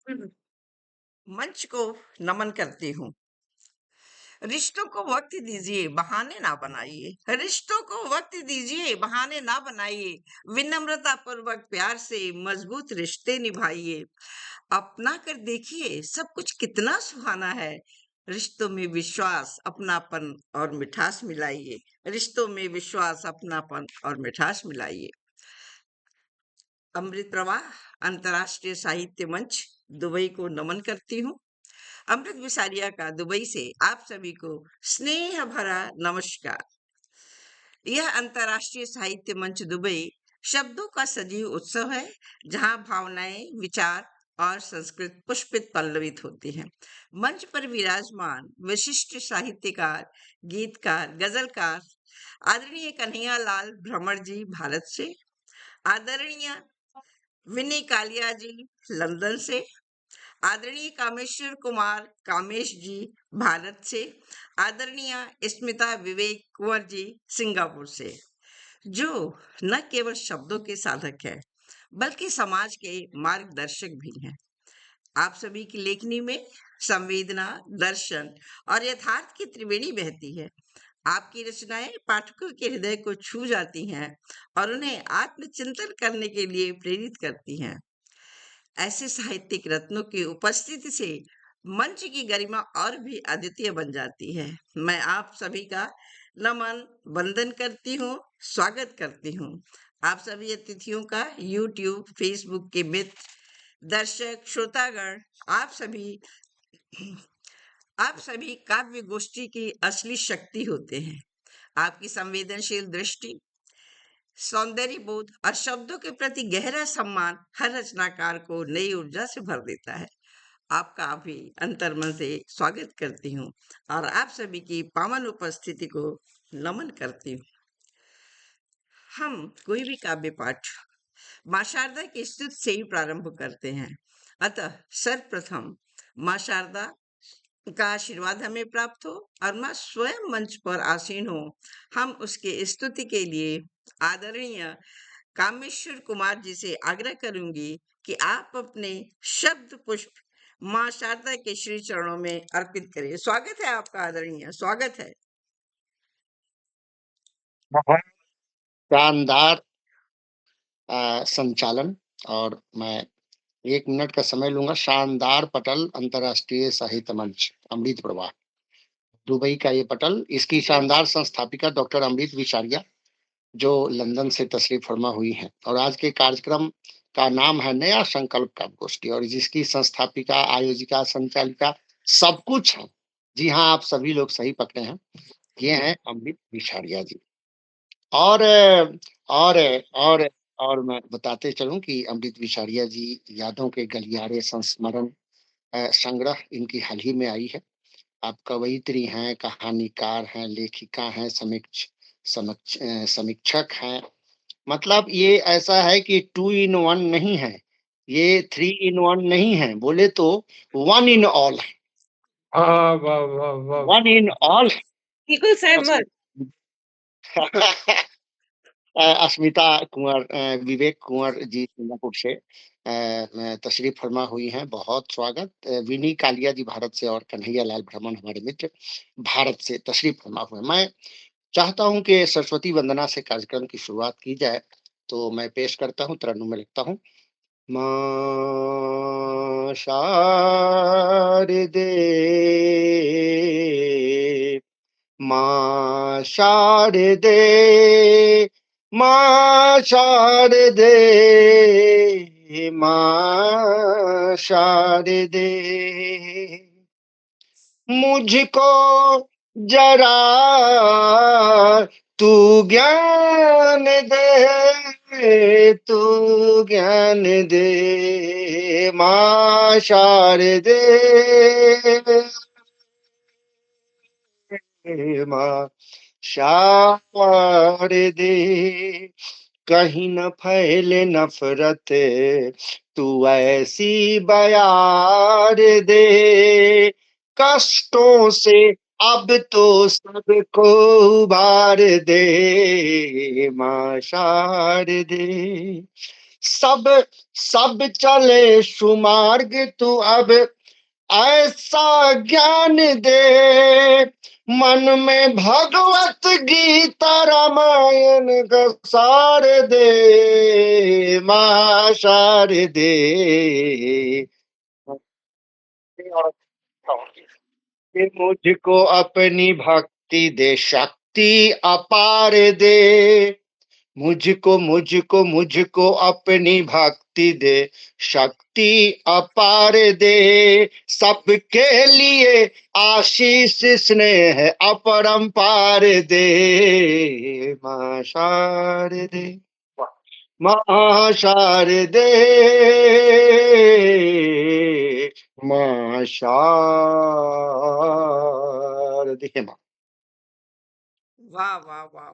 मंच को नमन करती हूँ। रिश्तों को वक्त दीजिए, बहाने ना बनाइए। रिश्तों को वक्त दीजिए, बहाने ना बनाइए। विनम्रता पूर्वक प्यार से मजबूत रिश्ते निभाइए। अपना कर देखिए, सब कुछ कितना सुहाना है। रिश्तों में विश्वास, अपनापन और मिठास मिलाइए। रिश्तों में विश्वास, अपनापन और मिठास मिलाइए। अमृत प्रवाह अंतर्राष्ट्रीय साहित्य मंच दुबई को नमन करती हूँ। अमृत विसारिया का दुबई से आप सभी को स्नेह भरा नमस्कार। यह अंतर्राष्ट्रीय साहित्य मंच दुबई शब्दों का सजीव उत्सव है, जहां भावनाएं, विचार और संस्कृत पुष्पित पल्लवित होती हैं। मंच पर विराजमान विशिष्ट साहित्यकार, गीतकार, गजलकार आदरणीय कन्हैया लाल भ्रमर जी भारत से, आदरणीय विनय कालिया जी लंदन से, आदरणीय कामेश्वर कुमार कामेश जी भारत से, आदरणीय स्मिता विवेक कुंवर जी सिंगापुर से, जो न केवल शब्दों के साधक है बल्कि समाज के मार्गदर्शक भी हैं। आप सभी की लेखनी में संवेदना, दर्शन और यथार्थ की त्रिवेणी बहती है। आपकी रचनाएं पाठकों के हृदय को छू जाती हैं और उन्हें आत्मचिंतन करने के लिए प्रेरित करती हैं। ऐसे साहित्यिक रत्नों की उपस्थिति से मंच की गरिमा और भी अद्वितीय बन जाती है। मैं आप सभी का नमन वंदन करती हूँ, स्वागत करती हूँ। आप सभी अतिथियों का यूट्यूब, फेसबुक के मित्र, दर्शक, श्रोतागण, आप सभी काव्य गोष्ठी की असली शक्ति होते हैं। आपकी संवेदनशील दृष्टि, सौंदर्य बोध और शब्दों के प्रति गहरा सम्मान हर रचनाकार को नई ऊर्जा से भर देता है। आपका भी अंतर्मन से स्वागत करती हूँ और आप सभी की पावन उपस्थिति को नमन करती हूँ। हम कोई भी काव्य पाठ माँ शारदा की स्तुति से ही प्रारंभ करते हैं। अतः सर्वप्रथम माँ शारदा का आशीर्वाद हमें प्राप्त हो और माँ स्वयं मंच पर आसीन हो। हम उसके स्तुति के लिए आदरणीय कामेश्वर कुमार जी से आग्रह करूंगी कि आप अपने शब्द पुष्प माँ शारदा के श्री चरणों में अर्पित करिए। स्वागत है आपका आदरणीय, स्वागत है। बहुत शानदार संचालन। और मैं 1 मिनट का समय लूंगा। शानदार पटल अंतर्राष्ट्रीय साहित्य मंच अमृत प्रवाह दुबई का ये पटल, इसकी शानदार संस्थापिका डॉक्टर अमृत विसारिया, जो लंदन से तशरीफ फरमा हुई हैं। और आज के कार्यक्रम का नाम है नया संकल्प का गोष्ठी, और जिसकी संस्थापिका, आयोजिका, संचालिका सब कुछ है। जी हाँ, आप सभी लोग सही पकड़े हैं, ये हैं अमृत विसारिया जी। और और और और मैं बताते चलूं कि अमृत विसारिया जी यादों के गलियारे संस्मरण संग्रह इनकी हाल ही में आई है। आप कवयित्री हैं, कहानीकार हैं, लेखिका हैं, समीक्षक हैं। मतलब ये ऐसा है कि 2 इन 1 नहीं है, ये 3 इन 1 नहीं है, बोले तो 1 इन ऑल है। हाँ, वाह वाह वाह 1 इन ऑल बिल्कुल सहमत। अस्मिता कुंवर, विवेक कुंवर जी सिंगापुर से तशरीफ फरमा हुई हैं। बहुत स्वागत। विनी कालिया जी भारत से और कन्हैया लाल भ्रमण हमारे मित्र भारत से तशरीफ फरमा हुए हैं। मैं चाहता हूं कि सरस्वती वंदना से कार्यक्रम की शुरुआत की जाए, तो मैं पेश करता हूं, तरन्नुम में लिखता हूं। मां शारदे, मां शारदे, मां शारदे, मां शारदे, मुझको जरा तू ज्ञान दे, तू ज्ञान दे, मां शारदे, मां शारदे, कहीं न फैले नफरत, तू ऐसी बयार दे, कष्टों से अब तो सबको उबार दे, मां शारदे, सब सब चले सुमार्ग तू अब ऐसा ज्ञान दे, मन में भगवत गीता रामायण का सार दे, माँ सार दे। कि मुझको अपनी भक्ति दे, शक्ति अपार दे, मुझको मुझको मुझको अपनी भक्ति दे, शक्ति अपार दे, सबके लिए आशीष स्नेह अपरंपार दे, माँ शारदे, माँ शारदे, माँ शारदे। माँ वाह वाह वाह!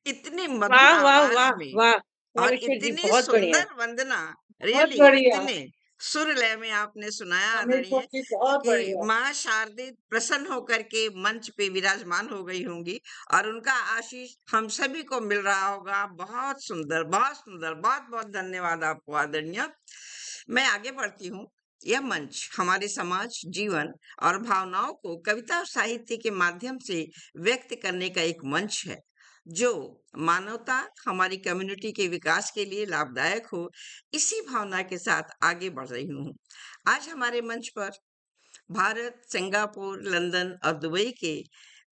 इतनी मधुर वाह वाह आवाज वाह में वाह और रामेश्वर जी, इतनी बहुत बढ़िया, सुंदर वंदना, बहुत रियली बढ़िया। इतने सुर लय में आपने सुनाया रामेश्वर आदरणीय जी बहुत कि बढ़िया। माँ शारदे प्रसन्न होकर के मंच पे विराजमान हो गई होंगी और उनका आशीष हम सभी को मिल रहा होगा। बहुत सुंदर, बहुत सुंदर, बहुत बहुत धन्यवाद आपको आदरणीय। मैं आगे बढ़ती हूँ। यह मंच हमारे समाज, जीवन और भावनाओं को कविता और साहित्य के माध्यम से व्यक्त करने का एक मंच है, जो मानवता, हमारी कम्युनिटी के विकास के लिए लाभदायक हो, इसी भावना के साथ आगे बढ़ रही हूँ। आज हमारे मंच पर भारत, सिंगापुर, लंदन और दुबई के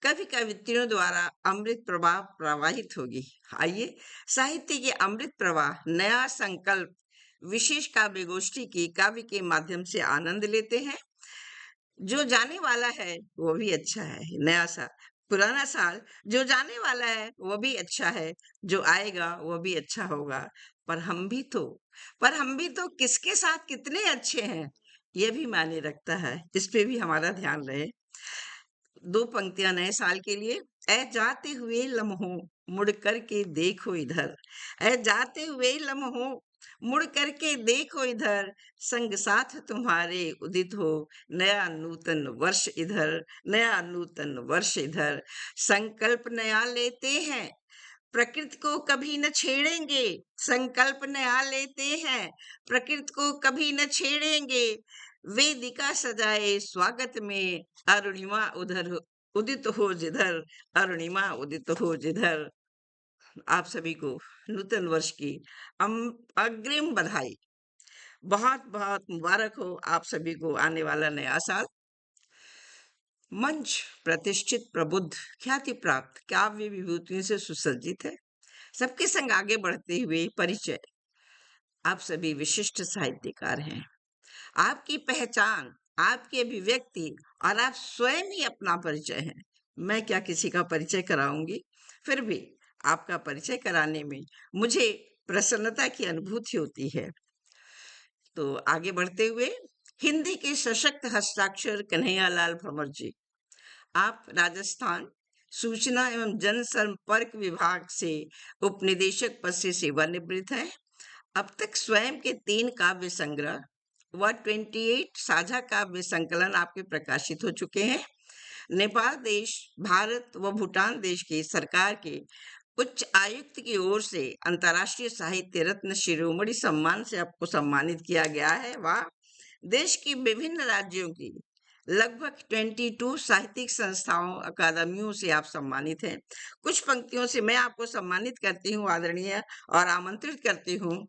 कवि कवित्रियों द्वारा अमृत प्रवाह प्रवाहित होगी। आइए साहित्य के अमृत प्रवाह, नया संकल्प, विशेष काव्य गोष्ठी की काव्य के माध्यम से आनंद लेते हैं। जो जाने वाला है वो भी अच्छा है, नया साल, पुराना साल जो जाने वाला है वो भी अच्छा है, जो आएगा वो भी अच्छा होगा। पर हम भी तो पर हम भी तो किसके साथ कितने अच्छे हैं, ये भी मायने रखता है। इस पे भी हमारा ध्यान रहे। दो पंक्तियां नए साल के लिए। ऐ जाते हुए लम्हों, मुड़ कर के देखो इधर। ऐ जाते हुए लम्हों, मुड़ कर के देखो इधर। संग साथ तुम्हारे उदित हो, नया नूतन वर्ष इधर, नया नूतन वर्ष इधर। संकल्प नया लेते हैं, प्रकृति को कभी न छेड़ेंगे। संकल्प नया लेते हैं, प्रकृति को कभी न छेड़ेंगे। वेदिका सजाए स्वागत में, अरुणिमा उधर उदित हो जिधर, अरुणिमा उदित हो जिधर। आप सभी को नूतन वर्ष की अग्रिम बधाई। बहुत बहुत मुबारक हो आप सभी को आने वाला नया साल। मंच प्रतिष्ठित, प्रबुद्ध, ख्याति प्राप्त काव्य विभूतियों से सुसज्जित है। सबके संग आगे बढ़ते हुए परिचय। आप सभी विशिष्ट साहित्यकार हैं। आपकी पहचान, आपकी अभिव्यक्ति और आप स्वयं ही अपना परिचय हैं। मैं क्या किसी का परिचय कराऊंगी, फिर भी आपका परिचय कराने में मुझे प्रसन्नता की अनुभूति होती है। तो आगे बढ़ते हुए, हिंदी के सशक्त हस्ताक्षर कन्हैयालाल भंवर जी, आप राजस्थान सूचना एवं जनसंपर्क विभाग से उपनिदेशक पद से सेवानिवृत्त हैं। अब तक स्वयं के 3 काव्य संग्रह व 28 साझा काव्य संकलन आपके प्रकाशित हो चुके हैं। नेपाल देश, भारत व भूटान देश की सरकार के उच्च आयुक्त की ओर से अंतर्राष्ट्रीय साहित्य रत्न शिरोमणि सम्मान से आपको सम्मानित किया गया है। वाह! देश की विभिन्न राज्यों की लगभग 22 साहित्यिक संस्थाओं, अकादमियों से आप सम्मानित हैं। कुछ पंक्तियों से मैं आपको सम्मानित करती हूँ आदरणीय, और आमंत्रित करती हूँ।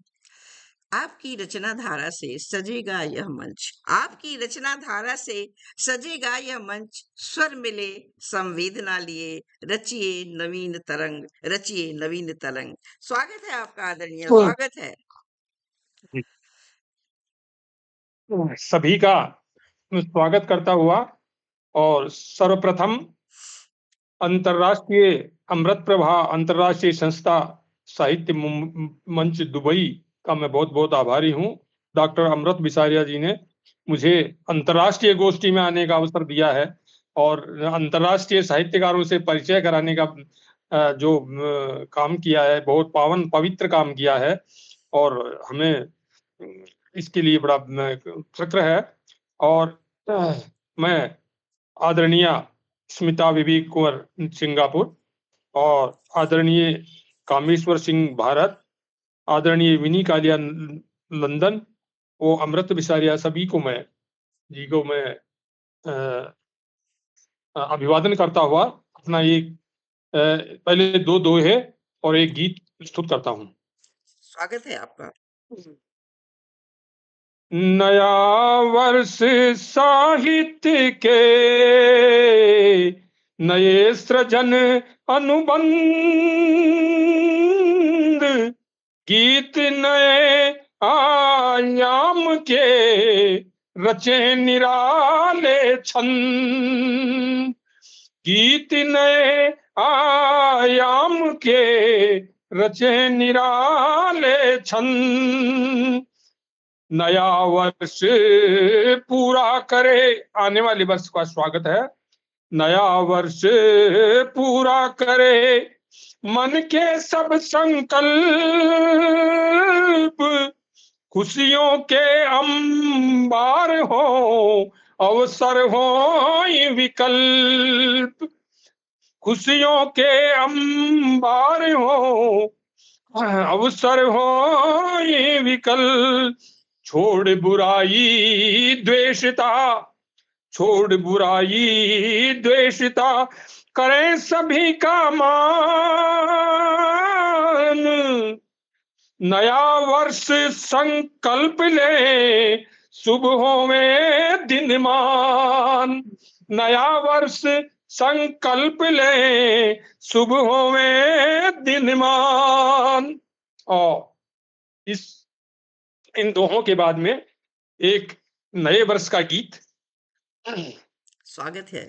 आपकी रचना धारा से सजेगा यह मंच, आपकी रचना धारा से सजेगा यह मंच। स्वर मिले संवेदना लिए, रचिए नवीन तरंग, रचिए नवीन तरंग। स्वागत है आपका आदरणीय, स्वागत है। सभी का स्वागत करता हुआ और सर्वप्रथम अंतर्राष्ट्रीय अमृत प्रभा अंतर्राष्ट्रीय संस्था साहित्य मंच दुबई का मैं बहुत बहुत आभारी हूँ। डॉक्टर अमृत बिसारिया जी ने मुझे अंतर्राष्ट्रीय गोष्ठी में आने का अवसर दिया है और अंतर्राष्ट्रीय साहित्यकारों से परिचय कराने का जो काम किया है, बहुत पावन पवित्र काम किया है और हमें इसके लिए बड़ा फक्र है। और मैं आदरणीय स्मिता बीबी कुंवर सिंगापुर और आदरणीय कामेश्वर सिंह भारत आदरणीय विनी कालिया लंदन, वो अमृत बिसारिया, सभी को मैं अभिवादन करता हुआ अपना एक पहले दो दोहे और एक गीत प्रस्तुत करता हूँ। स्वागत है आपका। नया वर्ष साहित्य के नए सृजन अनुबंध, गीत नए आयाम के रचे निराले छंद, गीत नए आयाम के रचे निराले छंद। नया वर्ष पूरा करे, आने वाले वर्ष का स्वागत है। नया वर्ष पूरा करे मन के सब संकल्प, खुशियों के अंबार हो अवसर हो विकल्प, खुशियों के अंबार हो अवसर हो विकल्प। छोड़ बुराई द्वेषता, छोड़ बुराई द्वेषता, करें सभी का मान। नया वर्ष संकल्प ले शुभ होवे दिनमान, नया वर्ष संकल्प ले शुभ होवे दिनमान। और इन दोहों के बाद में एक नए वर्ष का गीत। स्वागत है।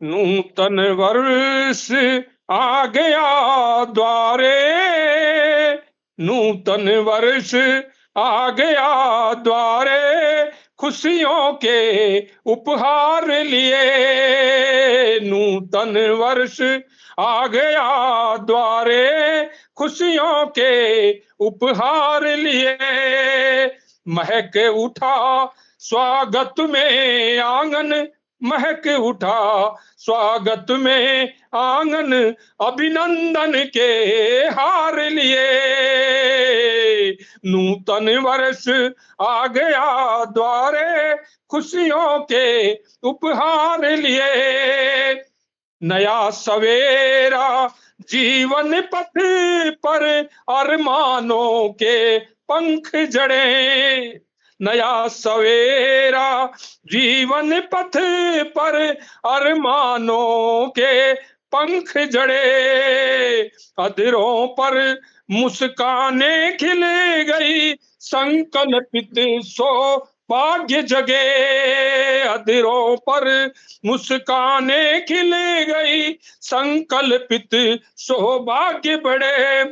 नूतन वर्ष आ गया द्वारे, नूतन वर्ष आ गया द्वारे, खुशियों के उपहार लिए। नूतन वर्ष आ गया द्वारे, खुशियों के उपहार लिए। महक उठा स्वागत में आंगन, महक उठा स्वागत में आंगन, अभिनंदन के हार लिए। नूतन वर्ष आ गया द्वारे, खुशियों के उपहार लिए। नया सवेरा जीवन पथ पर अरमानों के पंख जड़े, नया सवेरा जीवन पथ पर अरमानों के पंख जड़े। अधरों पर मुस्काने खिल गई, संकल्पित सौभाग्य जगे। अधरों पर मुस्काने खिल गई, संकल्पित सौभाग्य बढ़े।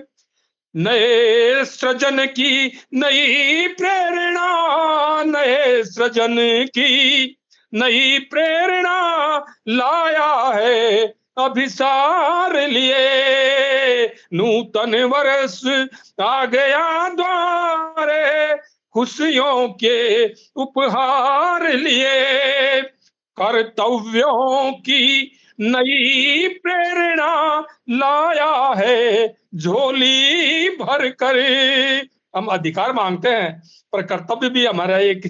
नए सृजन की नई प्रेरणा, नए सृजन की नई प्रेरणा लाया है अभिसार लिए। नूतन वर्ष आ गया द्वारे, खुशियों के उपहार लिए। कर्तव्यों की नई प्रेरणा लाया है झोली भर कर। हम अधिकार मांगते हैं पर कर्तव्य भी हमारा एक।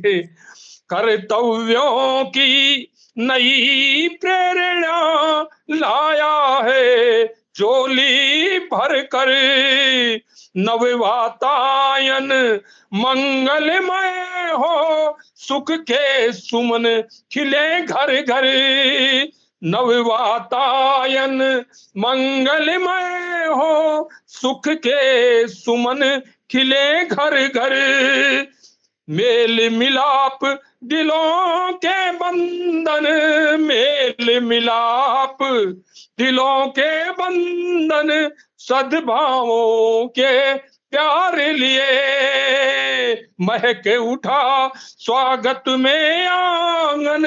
कर्तव्यों की नई प्रेरणा लाया है झोली भर कर। नववातायन मंगलमय हो, सुख के सुमन खिले घर घर। नववातायन मंगलमय हो, सुख के सुमन खिले घर घर। मेल मिलाप दिलों के बंधन, मेल मिलाप दिलों के बंधन, सद्भावों के प्यार लिए। महक उठा स्वागत में आंगन,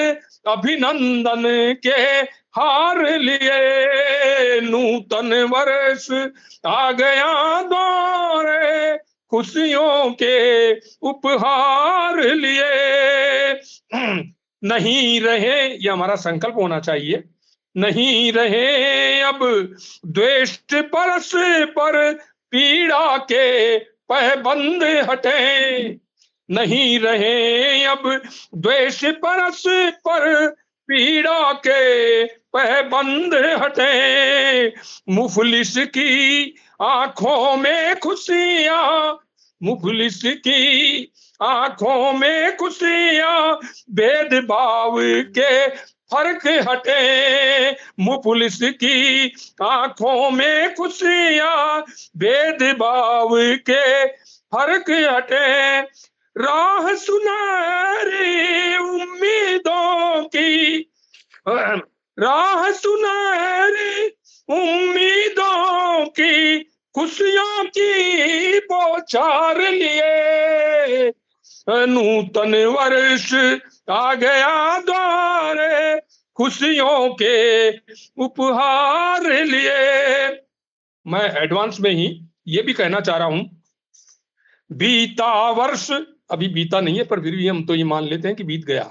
अभिनंदन के हार लिए। नूतन वर्ष आ गया द्वारे, खुशियों के उपहार लिए। नहीं रहे, ये हमारा संकल्प होना चाहिए, नहीं रहे अब द्वेष परस पर पीड़ा के पैबंद हटे, नहीं रहे अब द्वेष परस पर पीड़ा के पैबंद हटे, मुफलिस की आंखों में खुशियां, मुफलिस की आंखों में खुशियां, भेदभाव के फर्क हटे, मुफलिस की आंखों में खुशियां, भेदभाव के फर्क हटे, राह सुनहरी उम्मीदों की, राह सुनहरी उम्मीदों की, खुशियों की बौछार लिए, नूतन वर्ष आ गया द्वारे, खुशियों के उपहार लिए। मैं एडवांस में ही ये भी कहना चाह रहा हूं, बीता वर्ष अभी बीता नहीं है, पर फिर भी हम तो ये मान लेते हैं कि बीत गया।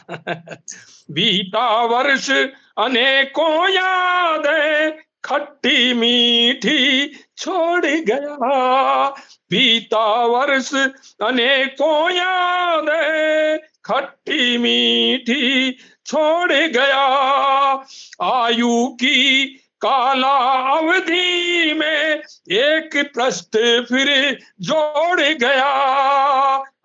बीता वर्ष अनेकों यादें खट्टी मीठी छोड़ गया, बीता वर्ष अनेकों यादें खट्टी मीठी छोड़ गया, आयु की काला अवधि में एक पृष्ठ फिर जोड़ गया,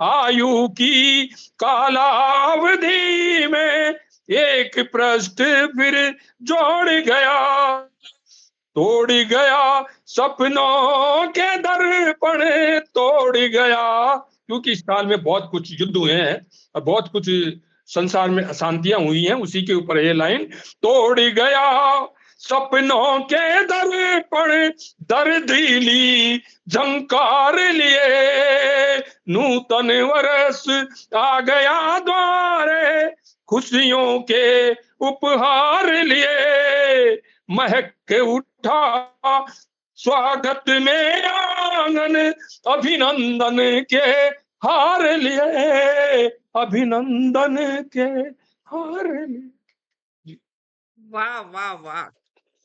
आयु की कालावधि में एक पृष्ठ फिर जोड़ गया, तोड़ गया सपनों के दर्पण, तोड़ गया, क्योंकि इस साल में बहुत कुछ युद्ध हुए हैं और बहुत कुछ संसार में अशांतियां हुई हैं, उसी के ऊपर ये लाइन, तोड़ गया सपनों के दर्पण, दर्दीली झंकार लिए, नूतन वर्ष आ गया द्वारे, खुशियों के उपहार लिए, महक उठा स्वागत में आंगन, अभिनंदन के हार लिए, अभिनंदन के हार लिए। वाह वाह वाह,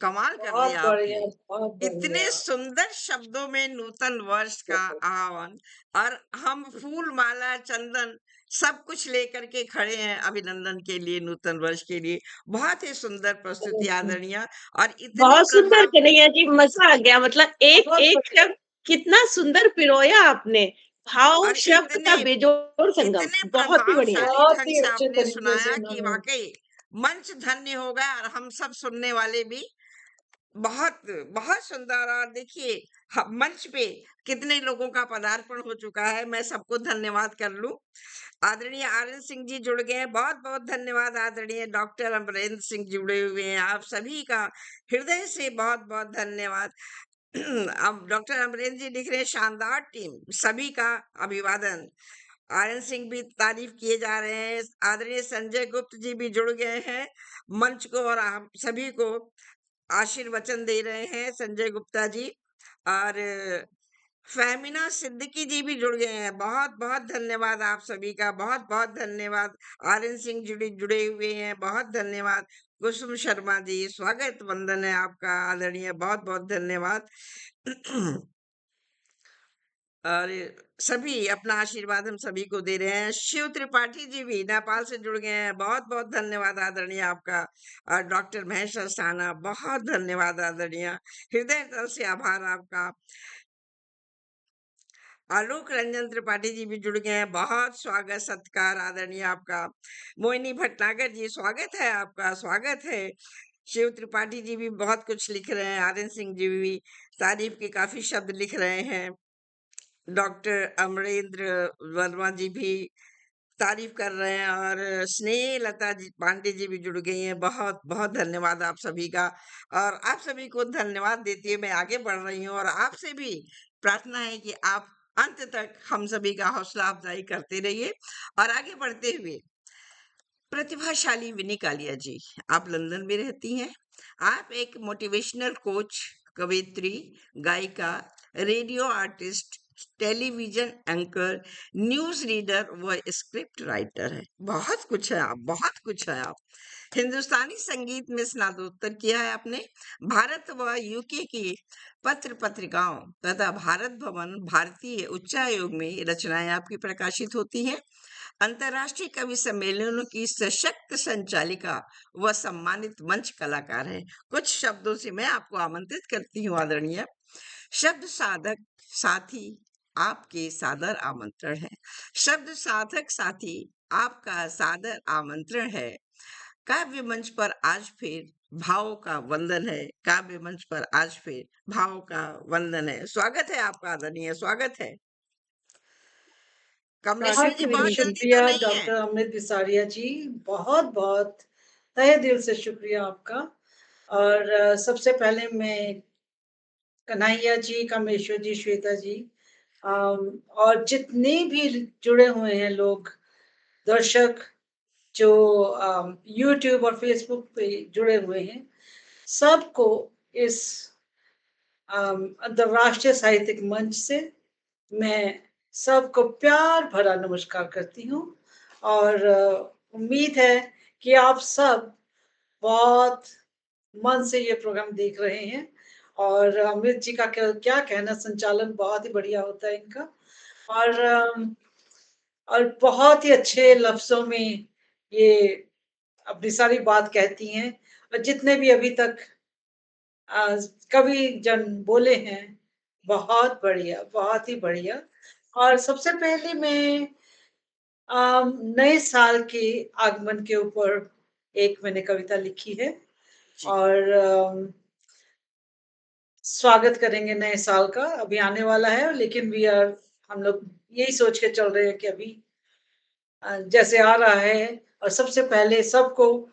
कमाल कर बहुत दिया बढ़िया, आपने। बहुत इतने बढ़िया। सुंदर शब्दों में नूतन वर्ष का आह्वान, और हम फूल माला चंदन सब कुछ लेकर के खड़े हैं अभिनंदन के लिए, नूतन वर्ष के लिए। बहुत ही सुंदर प्रस्तुति आदरणीय, और इतनी बहुत सुंदर प्रभाव, कन्हैया जी, मजा आ गया। मतलब एक बहुत एक बढ़िया। शब्द कितना सुंदर पिरोया आपने, भाव और शब्द का इतने बेजोड़ संगम, इतने बहुत ही बढ़िया। प्रभावशाली बहुत ढंग ही से अच्छे आपने तरीके सुनाया से कि उन्होंने वाकई मंच धन्य हो गया, और हम सब सुनने वाले भी बहुत बहुत सुंदर। और देखिए, मंच पे कितने लोगों का पदार्पण हो चुका है, मैं सबको धन्यवाद कर लूं। आदरणीय आर.एन. सिंह जी जुड़ गए हैं, बहुत बहुत धन्यवाद। आदरणीय डॉक्टर अमरेंद्र सिंह जुड़े हुए हैं, आप सभी का हृदय से बहुत बहुत धन्यवाद। अब डॉक्टर अमरेंद्र जी लिख रहे हैं, शानदार टीम, सभी का अभिवादन। आर.एन. सिंह भी तारीफ किए जा रहे हैं। आदरणीय संजय गुप्त जी भी जुड़ गए हैं मंच को, और हम सभी को आशीर्वचन दे रहे हैं, संजय गुप्ता जी। और फहमीना सिद्दीकी जी भी जुड़ गए हैं, बहुत बहुत धन्यवाद आप सभी का, बहुत बहुत धन्यवाद। आर.एन. सिंह जुड़े हुए हैं, बहुत धन्यवाद। कुसुम शर्मा जी, स्वागत वंदन है आपका आदरणीय, बहुत बहुत धन्यवाद। और सभी अपना आशीर्वाद हम सभी को दे रहे हैं। शिव त्रिपाठी जी भी नेपाल से जुड़ गए हैं, बहुत बहुत धन्यवाद आदरणीय आपका। और डॉक्टर महेश अस्थाना, बहुत धन्यवाद आदरणीय, हृदय तल से आभार आपका। आलोक रंजन त्रिपाठी जी भी जुड़ गए हैं, बहुत स्वागत सत्कार आदरणीय आपका। मोहिनी भटनागर जी, स्वागत है आपका, स्वागत है। शिव त्रिपाठी जी भी बहुत कुछ लिख रहे हैं, आर.एन. सिंह जी भी तारीफ के काफी शब्द लिख रहे हैं। डॉक्टर अमरेंद्र वर्मा जी भी तारीफ कर रहे हैं, और स्नेह लता जी पांडे जी भी जुड़ गई हैं, बहुत बहुत धन्यवाद आप सभी का। और आप सभी को धन्यवाद देते हुए मैं आगे बढ़ रही हूँ, और आपसे भी प्रार्थना है कि आप अंत तक हम सभी का हौसला अफजाई करते रहिए। और आगे बढ़ते हुए, प्रतिभाशाली विनी कालिया जी, आप लंदन में रहती हैं, आप एक मोटिवेशनल कोच, कवयित्री, गायिका, radio artist, television anchor, news reader व स्क्रिप्ट राइटर है। बहुत कुछ है आप, बहुत कुछ है आप। हिंदुस्तानी संगीत में स्नातकोत्तर किया है आपने। भारत व यूके की पत्र पत्रिकाओं तथा भारत भवन भारतीय उच्चायोग में रचनाएं आपकी प्रकाशित होती हैं। अंतर्राष्ट्रीय कवि सम्मेलनों की सशक्त संचालिका व सम्मानित मंच कलाकार है। कुछ शब्दों से मैं आपको आमंत्रित करती हूँ आदरणीय। शब्द साधक साथी आपके सादर आमंत्रण है। शब्द साधक साथी आपका सादर आमंत्रण है। काव्य मंच पर आज फिर भावों का वंदन है। काव्य मंच पर आज फिर भावों का वंदन है। स्वागत है आपका आदरणीय, स्वागत है। कमलेश्वर स्वागत जी है बहुत विनीता। जल्दी तो शुक्रिया नहीं है। डॉक्टर अमृत विसारिया जी, बहुत बहुत तहे दिल से शुक्रिया आपका। और सबसे पहले मैं कन्हैया जी, कमलेश्वर जी, श्वेता जी और जितने भी जुड़े हुए हैं लोग, दर्शक जो यूट्यूब और फेसबुक पे जुड़े हुए हैं, सबको इस अंतर्राष्ट्रीय साहित्यिक मंच से मैं सबको प्यार भरा नमस्कार करती हूँ। और उम्मीद है कि आप सब बहुत मन से ये प्रोग्राम देख रहे हैं। और अमृत जी का क्या कहना, संचालन बहुत ही बढ़िया होता है इनका। और बहुत ही अच्छे लफ्जों में ये अपनी सारी बात कहती हैं। और जितने भी अभी तक कवि जन बोले हैं, बहुत बढ़िया, बहुत ही बढ़िया। और सबसे पहले मैं नए साल के आगमन के ऊपर एक मैंने कविता लिखी है। और स्वागत करेंगे नए साल का, अभी आने वाला है, लेकिन हम लोग यही सोच के चल रहे हैं कि अभी जैसे आ रहा है। और सबसे पहले सबको,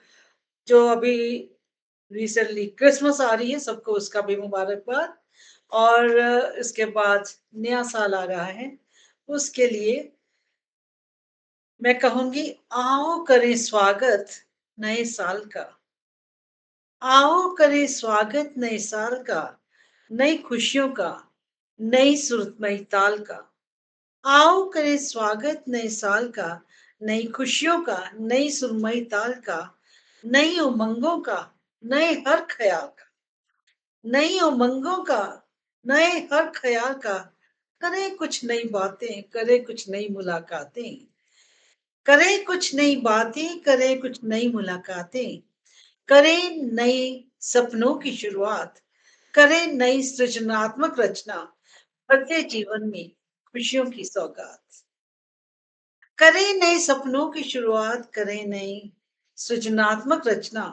जो अभी रिसेंटली क्रिसमस आ रही है, सबको उसका भी मुबारकबाद। और इसके बाद नया साल आ रहा है, उसके लिए मैं कहूंगी, आओ करें स्वागत नए साल का। आओ करें स्वागत नए साल का, नई खुशियों का, नई सुरमई ताल का। आओ करें स्वागत नए साल का, नई खुशियों का, नई सुरमई ताल का, नई उमंगों का, नए हर ख्याल का, नई उमंगों का, नए हर ख्याल का। करें कुछ नई बातें, करें कुछ नई मुलाकातें, करें कुछ नई बातें, करें कुछ नई मुलाकातें, करें नए सपनों की शुरुआत, करें नई सृजनात्मक रचना, बढ़ते जीवन में खुशियों की सौगात। करें नए सपनों की शुरुआत, करें नई सृजनात्मक रचना,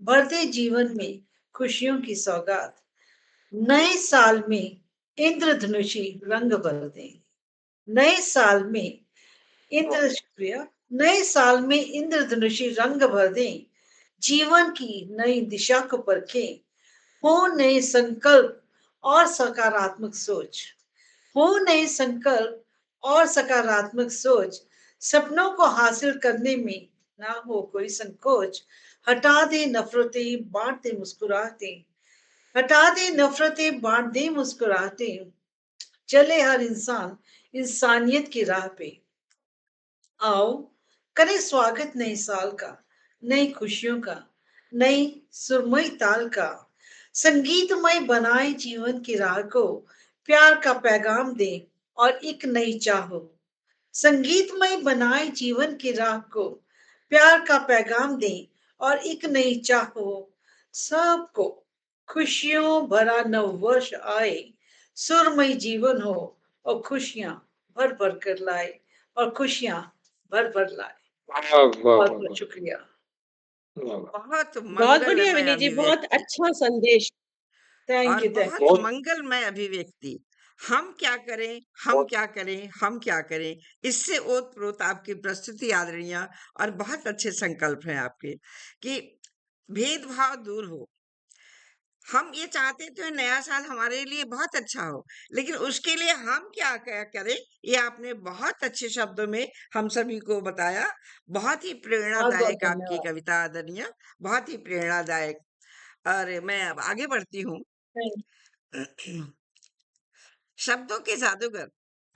बढ़ते जीवन में खुशियों की सौगात। नए साल में इंद्रधनुषी रंग भर दें, नए साल में शुक्रिया, नए साल में इंद्रधनुषी रंग भर दें, जीवन की नई दिशा को परखें। हो नए संकल्प और सकारात्मक सोच, हो नए संकल्प और सकारात्मक सोच, सपनों को हासिल करने में ना हो कोई संकोच। हटा दे नफरतें, बांट दे मुस्कुराहटें, हटा दे नफरतें, बांट दे मुस्कुराहटें, चले हर इंसान इंसानियत की राह पे। आओ करें स्वागत नए साल का, नई खुशियों का, नई सुरमई ताल का। संगीतमय बनाए जीवन की राह को, प्यार का पैगाम दे और एक नई चाहो। संगीतमय बनाए जीवन की राह को, प्यार का पैगाम दे और एक नई चाहो। सबको खुशियों भरा नव वर्ष आए, सुरमई जीवन हो और खुशियां भर भर कर लाए, और खुशियां भर भर लाए। वाह वाह बहुत वाह बहुत वाह शुक्रिया। वाह वाह। बहुत बहुत बढ़िया मंगलमय विनीत जी, बहुत अभिव्यक्ति अच्छा संदेश। थैंक और यू, थैंक बहुत यू। बहुत मंगलमय अभिव्यक्ति। हम क्या करें, हम बहुत क्या करें, हम क्या करें, इससे ओतप्रोत आपकी प्रस्तुति आदरणीय। और बहुत अच्छे संकल्प हैं आपके कि भेदभाव दूर हो। हम ये चाहते तो नया साल हमारे लिए बहुत अच्छा हो, लेकिन उसके लिए हम क्या क्या करें, ये आपने बहुत अच्छे शब्दों में हम सभी को बताया। बहुत ही बहुत बहुत प्रेरणादायक आपकी धन्यवाद। कविता आदरणीय, बहुत ही प्रेरणादायक। और मैं अब आगे बढ़ती हूँ। थैंक शब्दों के जादूगर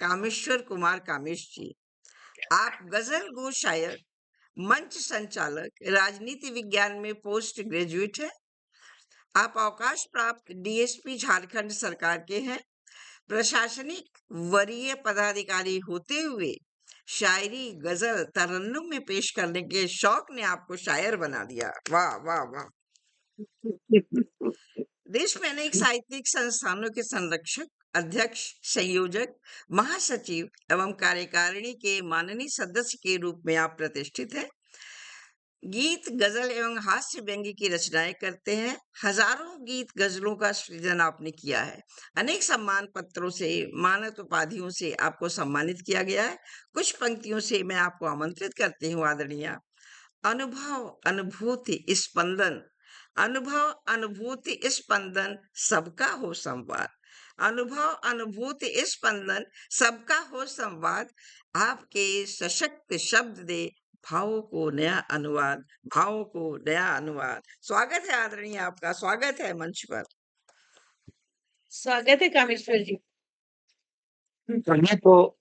कामेश्वर कुमार कामेश जी, आप गजल गो शायर, मंच संचालक, राजनीति विज्ञान में पोस्ट ग्रेजुएट है। आप अवकाश प्राप्त डीएसपी झारखंड सरकार के हैं। प्रशासनिक वरीय पदाधिकारी होते हुए शायरी, गजल, तरन्नुम में पेश करने के शौक ने आपको शायर बना दिया। वाह वाह वाह! देश में अनेक साहित्यिक संस्थानों के संरक्षक, अध्यक्ष, संयोजक, महासचिव एवं कार्यकारिणी के माननीय सदस्य के रूप में आप प्रतिष्ठित हैं। गीत, गजल एवं हास्य व्यंग्य की रचनाएं करते हैं। हजारों गीत गजलों का सृजन आपने किया है। अनेक सम्मान पत्रों से, मानद उपाधियों से आपको सम्मानित किया गया है। कुछ पंक्तियों से मैं आपको आमंत्रित करती हूँ आदरणीय। अनुभव, अनुभूति, स्पंदन, अनुभव, अनुभूति, स्पंदन, सबका हो संवाद। अनुभव, अनुभूति, स्पंदन, सबका हो संवाद। आपके सशक्त शब्द दे भावों को नया अनुवाद, भावों को नया अनुवाद। स्वागत है आदरणीय, आपका स्वागत है मंच पर। स्वागत है कामेश्वर जी। चलिए, तो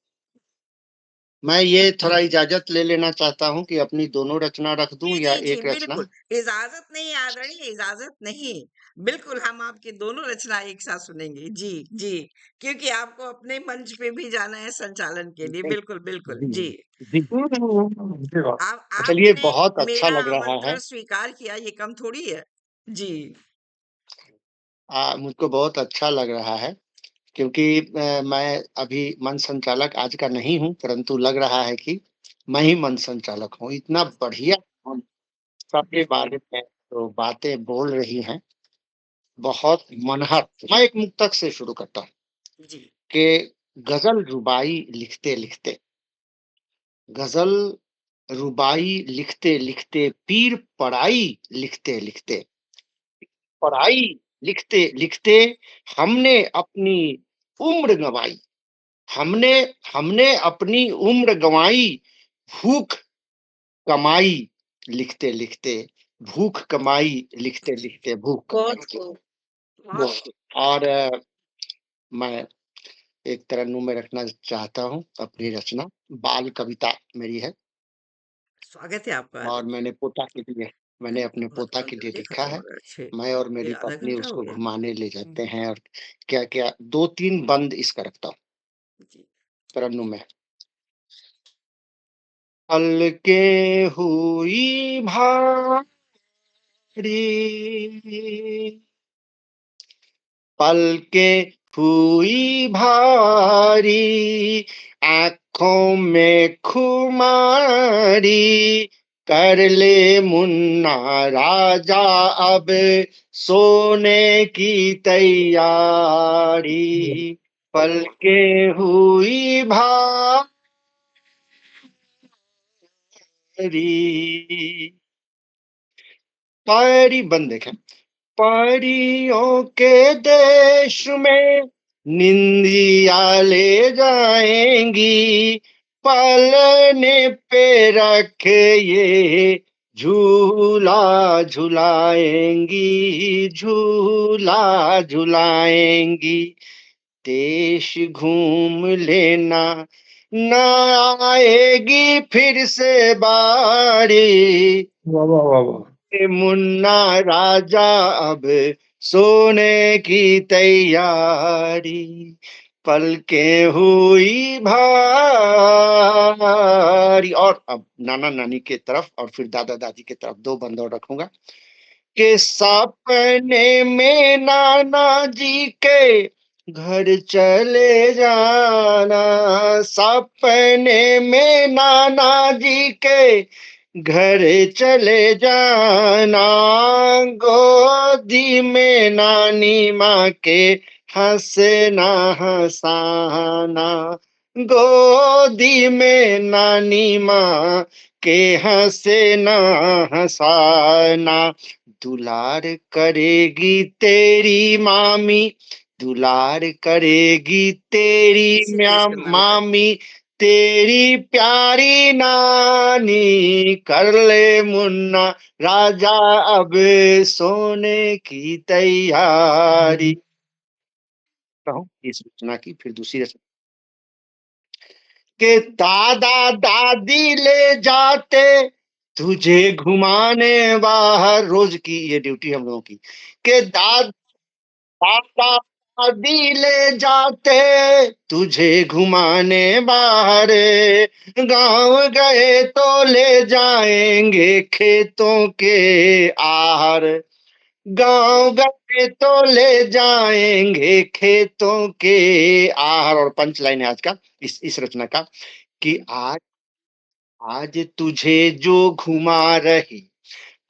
मैं ये थोड़ा इजाजत ले लेना चाहता हूँ कि अपनी दोनों रचना रख दूं जी या जी जी, एक रचना। बिल्कुल इजाजत नहीं आदरणीय, इजाजत नहीं। बिल्कुल हम आपकी दोनों रचना एक साथ सुनेंगे। जी जी, क्योंकि आपको अपने मंच पे भी जाना है संचालन के लिए। बिल्कुल बिल्कुल जी जी। जी। जी वाह। आप चलिए, आपने बहुत अच्छा मेरा लग रहा है। आमंत्रण स्वीकार किया, ये कम थोड़ी है। जी मुझको बहुत अच्छा लग रहा है क्योंकि मैं अभी मंच संचालक आज का नहीं हूँ, परंतु लग रहा है कि मैं ही मंच संचालक हूँ। इतना बढ़िया हम सबके बारे में तो बातें बोल रही हैं, बहुत मनहर। मैं एक मुक्तक से शुरू करता हूँ जी कि गजल रुबाई लिखते लिखते, गजल रुबाई लिखते लिखते, पीर पढ़ाई लिखते लिखते, पढ़ाई लिखते लिखते हमने अपनी उम्र गंवाई, हमने हमने अपनी उम्र गंवाई, भूख कमाई लिखते लिखते, भूख कमाई लिखते लिखते, भूख बहुत कमाई। खूब। बहुत। और मैं एक तरन्नुम में रखना चाहता हूँ अपनी रचना। बाल कविता मेरी है स्वागत है आपका और आदरणीय। मैंने अपने बहुत पोता बहुत के लिए देखा लिखा तो है। मगर अच्छे, मैं और ये मेरी आधा पत्नी घंटा हो उसको गया। घुमाने ले जाते हैं और क्या क्या 2-3 बंद इसका रखता हूँ जी तरन्नुम में। हल्के हुई भारी, पलके हुई भारी, आंखों में खुमारी, कर ले मुन्ना राजा अब सोने की तैयारी, पलके हुई भारी। परी बंद देखें। परियों के देश में निंदिया ले जाएंगी, पलने पे रख ये झूला झुलाएंगी, झूला झुलाएंगी। देश घूम लेना, न आएगी फिर से बारी, वाह वाह वाह वाह। मुन्ना राजा अब सोने की तैयारी, पलके हुई भारी। और अब नाना नानी के तरफ और फिर दादा दादी के तरफ 2 बंद और रखूंगा कि सपने में नाना जी के घर चले जाना, सपने में नाना जी के घर चले जाना, गोदी में नानी माँ के हंसना हंसाना, गोदी में नानी माँ के हंसना हंसाना। दुलार करेगी तेरी मामी, दुलार करेगी तेरी इसी देश का नागरिक। मामी, तेरी प्यारी नानी, कर ले मुन्ना राजा अब सोने की तैयारी। इस रचना की फिर दूसरी रचना के दादा दादी ले जाते तुझे घुमाने बाहर, रोज की ये ड्यूटी हम लोगों की, के दादा दादी ले जाते तुझे घुमाने बाहर, गांव गए तो ले जाएंगे खेतों के आहार, गांव गए तो ले जाएंगे खेतों के आहार। और पंच लाइन है आज का इस रचना का कि आज आज तुझे जो घुमा रहे,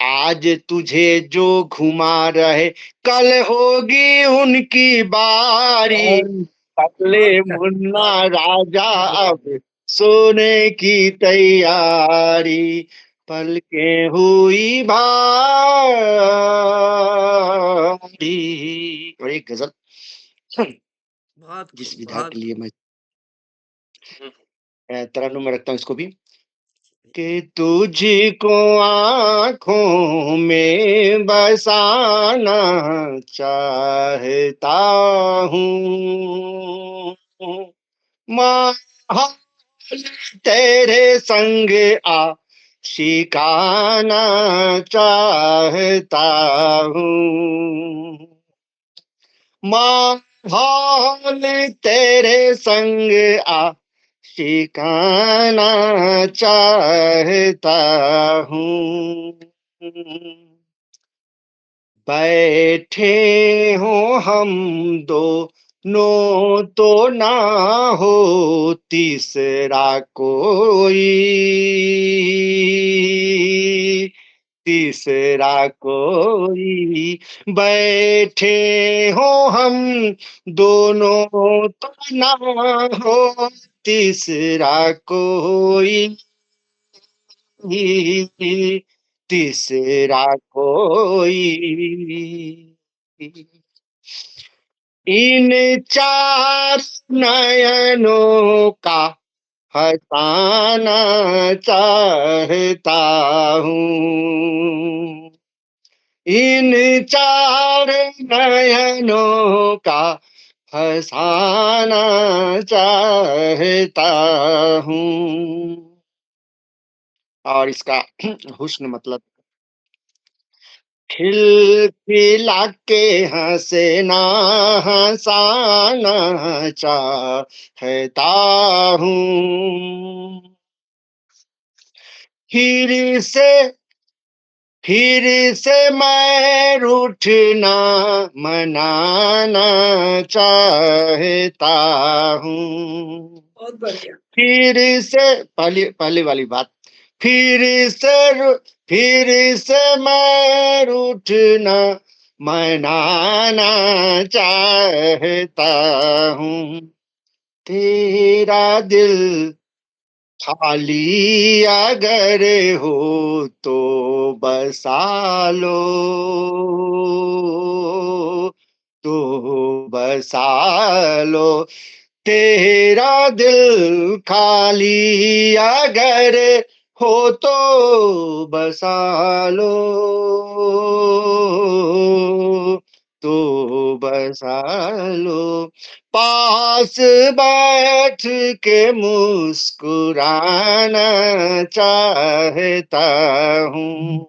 आज तुझे जो घुमा रहे, कल होगी उनकी बारी, पतले मुन्ना राजा अब सोने की तैयारी, पलके हुई भारी। और एक गजल बहुत जिस खूब, विधा बहुत के लिए मैं तरन्नुम में रखता हूँ इसको भी, कि तुझको आँखों में बसाना चाहता हूँ, माँ तेरे संग आशिकाना चाहता हूँ, माँ हाल तेरे संग आशिकाना चाहता हूँ, बैठे हो हम दोनों तो ना हो तीसरा कोई, तीसरा कोई, बैठे हो हम दोनों तो ना हो तीसरा कोई, तीसरा कोई, इन चार नयनों का हसाना चाहता हूँ, इन चार नयनों का हसाना चाहता हूँ। और इसका हुस्न मतलब, खिलखिला के हंसना हंसाना चाहता हूँ, फिर से फिर से मैं रूठना मनाना चाहता हूँ, बहुत बढ़िया। फिर से पहले पहले वाली बात, फिर फिर से मैं रूठना मनाना चाहता हूँ, तेरा दिल खाली अगर हो तो बसा लो, तो बसा लो, तेरा दिल खाली अगर हो तो बसा लो, तो बसा लो, पास बैठ के मुस्कुराना चाहता हूँ,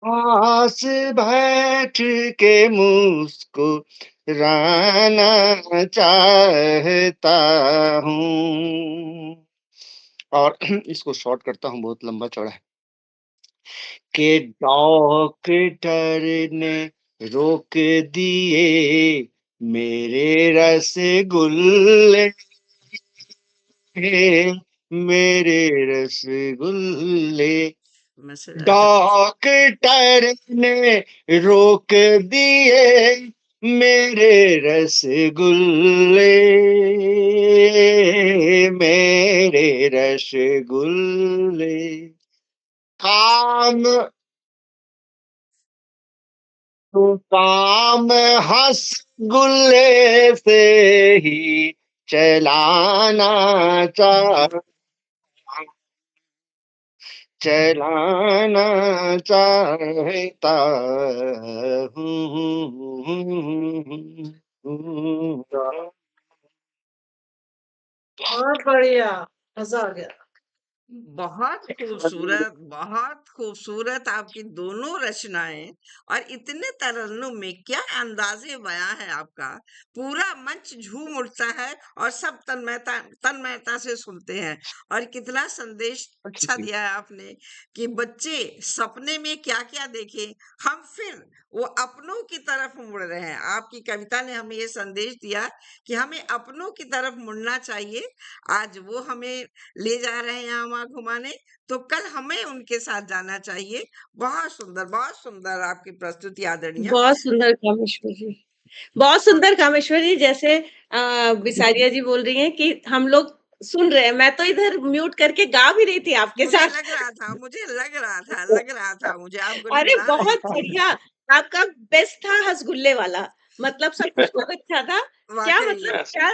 पास बैठ के मुस्कुराना चाहता हूँ। और इसको शॉर्ट करता हूँ, बहुत लंबा चौड़ा है, कि डॉक्टर ने रोक दिए मेरे रसगुल्ले, मेरे रसगुल्ले, मस्त। डॉक्टर ने रोक दिए मेरे रसगुल्ले, मेरे रसगुल्ले, काम तो काम हंसगुल्ले से ही चलाना चलाना चाहता हूँ। बहुत बढ़िया, मजा आ गया। बहुत खूबसूरत आपकी दोनों रचनाएं और इतने तरन्नुम में क्या अंदाजे बयां है आपका। पूरा मंच झूम उठता है और सब तन्मयता से सुनते हैं। और कितना संदेश अच्छा दिया है आपने कि बच्चे सपने में क्या-क्या देखें, हम फिर वो अपनों की तरफ मुड़ रहे हैं। आपकी कविता ने हमें ये संदेश दिया कि हमें अपनों की तरफ मुड़ना चाहिए। आज वो हमें ले जा रहे हैं यहाँ वहाँ घुमाने, तो कल हमें उनके साथ जाना चाहिए। बहुत सुंदर आपकी प्रस्तुति आदरणीय। बहुत सुंदर कामेश्वर जी, बहुत सुंदर कामेश्वर जी। जैसे बिसारिया जी बोल रही हैं कि हम लोग सुन रहे हैं, मैं तो इधर म्यूट करके गा भी रही थी आपके मुझे साथ। लग रहा था मुझे आप अरे गुनगुना रही बहुत थी। बढ़िया, आपका बेस्ट था हसगुल्ले वाला, मतलब सब कुछ बहुत अच्छा था। क्या वाकई मतलब क्या,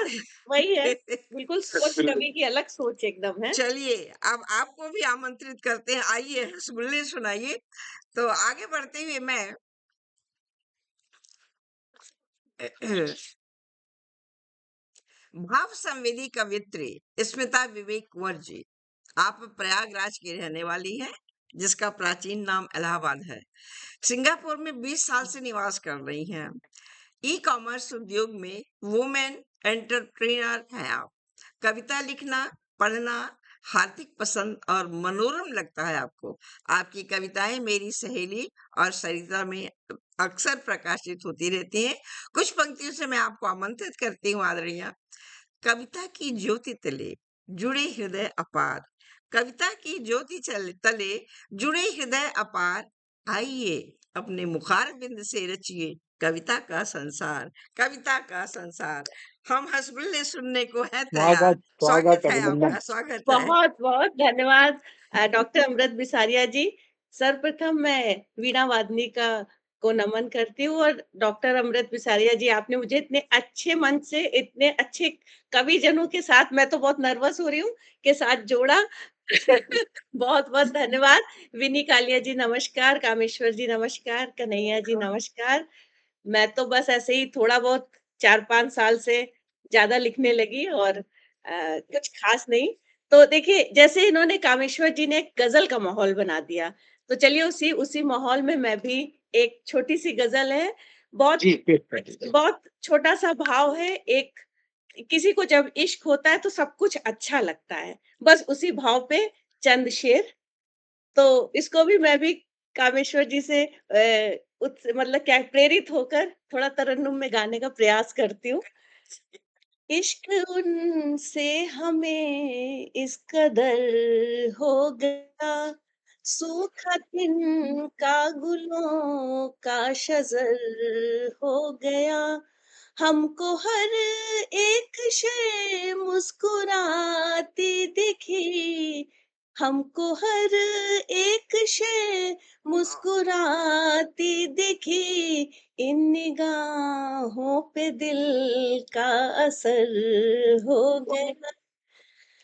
वही है, बिल्कुल सोच बिल्कुल। कवि की अलग सोच एकदम है। चलिए अब आपको भी आमंत्रित करते हैं, आइए रसगुल्ले सुनाइए। तो आगे बढ़ते हुए मैं भाव संवेदी कवियत्री स्मिता विवेक कुंवर जी, आप प्रयागराज की रहने वाली हैं, जिसका प्राचीन नाम इलाहाबाद है। सिंगापुर में 20 साल से निवास कर रही हैं। ई कॉमर्स उद्योग में वुमेन एंटरप्रेन्योर हैं आप। कविता लिखना, पढ़ना हार्दिक पसंद और मनोरम लगता है आपको। आपकी कविताएं मेरी सहेली और सरिता में अक्सर प्रकाशित होती रहती हैं। कुछ पंक्तियों से मैं आपको आमंत्रित करती हूँ आदरणीय। कविता की ज्योति तले जुड़े हृदय अपार, कविता की ज्योति तले जुड़े हृदय अपार, आइए अपने मुखार बिंद से रचिए कविता का संसार, कविता का संसार। हम हंसबुल्ले सुनने को है तैयार। स्वागत स्वागत है अभिनंदन। आपका, स्वागत है। बहुत बहुत धन्यवाद डॉक्टर अमृत बिसारिया जी। सर्वप्रथम मैं वीणा वादनी को नमन करती हूँ, और डॉक्टर अमृत बिसारिया जी, आपने मुझे इतने अच्छे मन से इतने अच्छे कविजनों के साथ, मैं तो बहुत नर्वस हो रही हूँ, के साथ जोड़ा। बहुत बहुत धन्यवाद। विनी कालिया जी नमस्कार, कामेश्वर जी नमस्कार, कन्हैया जी नमस्कार। मैं तो बस ऐसे ही थोड़ा बहुत 4-5 साल से ज़्यादा लिखने लगी, और कुछ ख़ास नहीं। तो देखिए, जैसे इन्होंने कामेश्वर जी ने एक गज़ल का माहौल बना दिया, तो चलिए उसी उसी माहौल में मैं भी, एक छोटी-सी गज़ल है, बहुत जी, पेश कर दीजिए। बहुत छोटा-सा भाव है। एक किसी को जब इश्क होता है तो सब कुछ अच्छा लगता है। बस उसी भाव पे चंद शेर, तो इसको भी मैं भी कामेश्वर जी से मतलब क्या प्रेरित होकर थोड़ा तरन्नुम में गाने का प्रयास करती हूँ। इश्क उनसे हमें इस कदर हो गया, सूखा तिनका गुलों का शजर हो गया। हमको हर एक शय मुस्कुराती दिखी, हमको हर एक शय मुस्कुराती दिखी, इन निगाहों पे दिल का असर हो गया।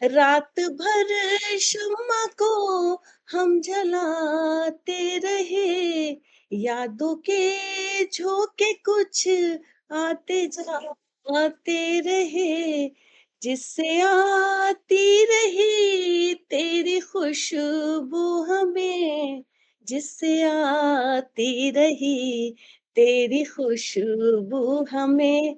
रात भर शम्मा को हम जलाते रहे, यादों के झोंके कुछ आते जाते रहे, जिससे आती रही तेरी खुशबू हमें, जिससे आती रही तेरी खुशबू हमें,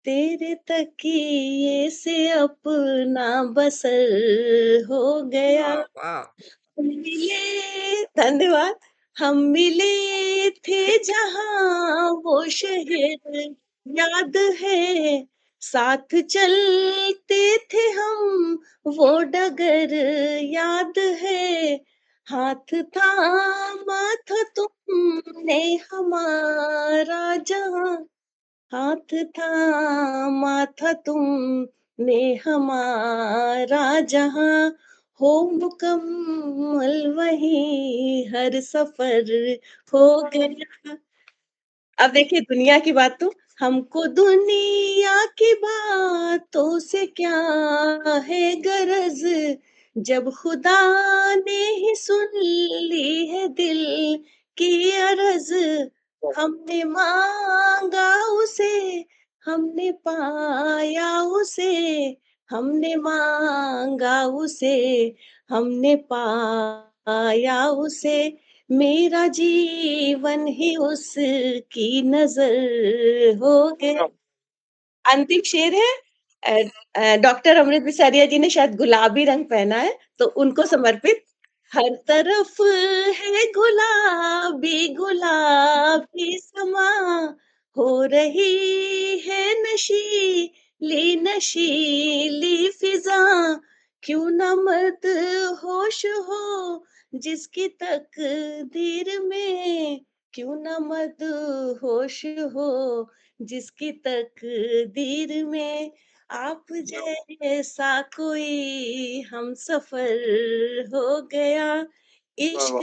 तेरे तकिए से अपना बसर हो गया। वाह वाह। हम मिले, धन्यवाद। हम मिले थे जहाँ वो शहर याद है, साथ चलते थे हम वो डगर याद है, हाथ थामा था तुमने हमारा जहाँ, हाथ थामा था तुमने हमारा जहाँ, हो मुकम्मल वहीं हर सफर हो गया। अब देखिए दुनिया की बातों, हमको दुनिया की बातों से क्या है गरज, जब खुदा ने ही सुन ली है दिल की अर्ज, हमने मांगा उसे, हमने पाया उसे, हमने मांगा उसे, हमने पाया उसे, मेरा जीवन ही उसकी नजर हो गया। अंतिम शेर है डॉक्टर अमृत बिसारिया जी ने शायद गुलाबी रंग पहना है, तो उनको समर्पित। हर तरफ है गुलाबी गुलाबी समा, हो रही है नशीली नशीली फिजा, क्यों न मत होश हो जिसकी तकदीर में, क्यों न मत होश हो जिसकी तकदीर में, आप जैसा कोई हमसफर हो गया, इश्क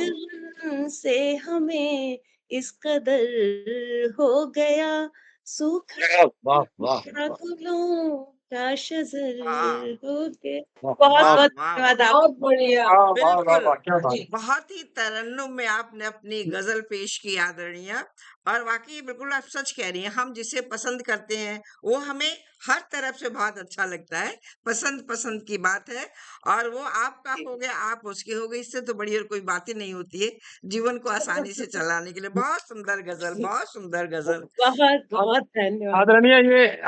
से हमें इस कदर हो गया, सूखा वाह वाह वाह गुलों का शजर वाह हो गया। वाह बहुत वाह बहुत वाह धन्यवाद वाह आप। बहुत बढ़िया। वाह वाह वाह बिल्कुल वाह, क्या बात जी। है। बहुत ही तरन्नुम में आपने अपनी गजल पेश की आदरणीय। और वाकई बिल्कुल आप सच कह रही हैं, हम जिसे पसंद करते हैं वो हमें हर तरफ से बहुत अच्छा लगता है। पसंद पसंद की बात है। और वो आपका हो गया, आप उसके हो गए, इससे तो बड़ी और कोई बात ही नहीं होती है जीवन को आसानी से चलाने के लिए। बहुत सुंदर गजल, बहुत सुंदर गजल। बहुत बहुत धन्यवाद।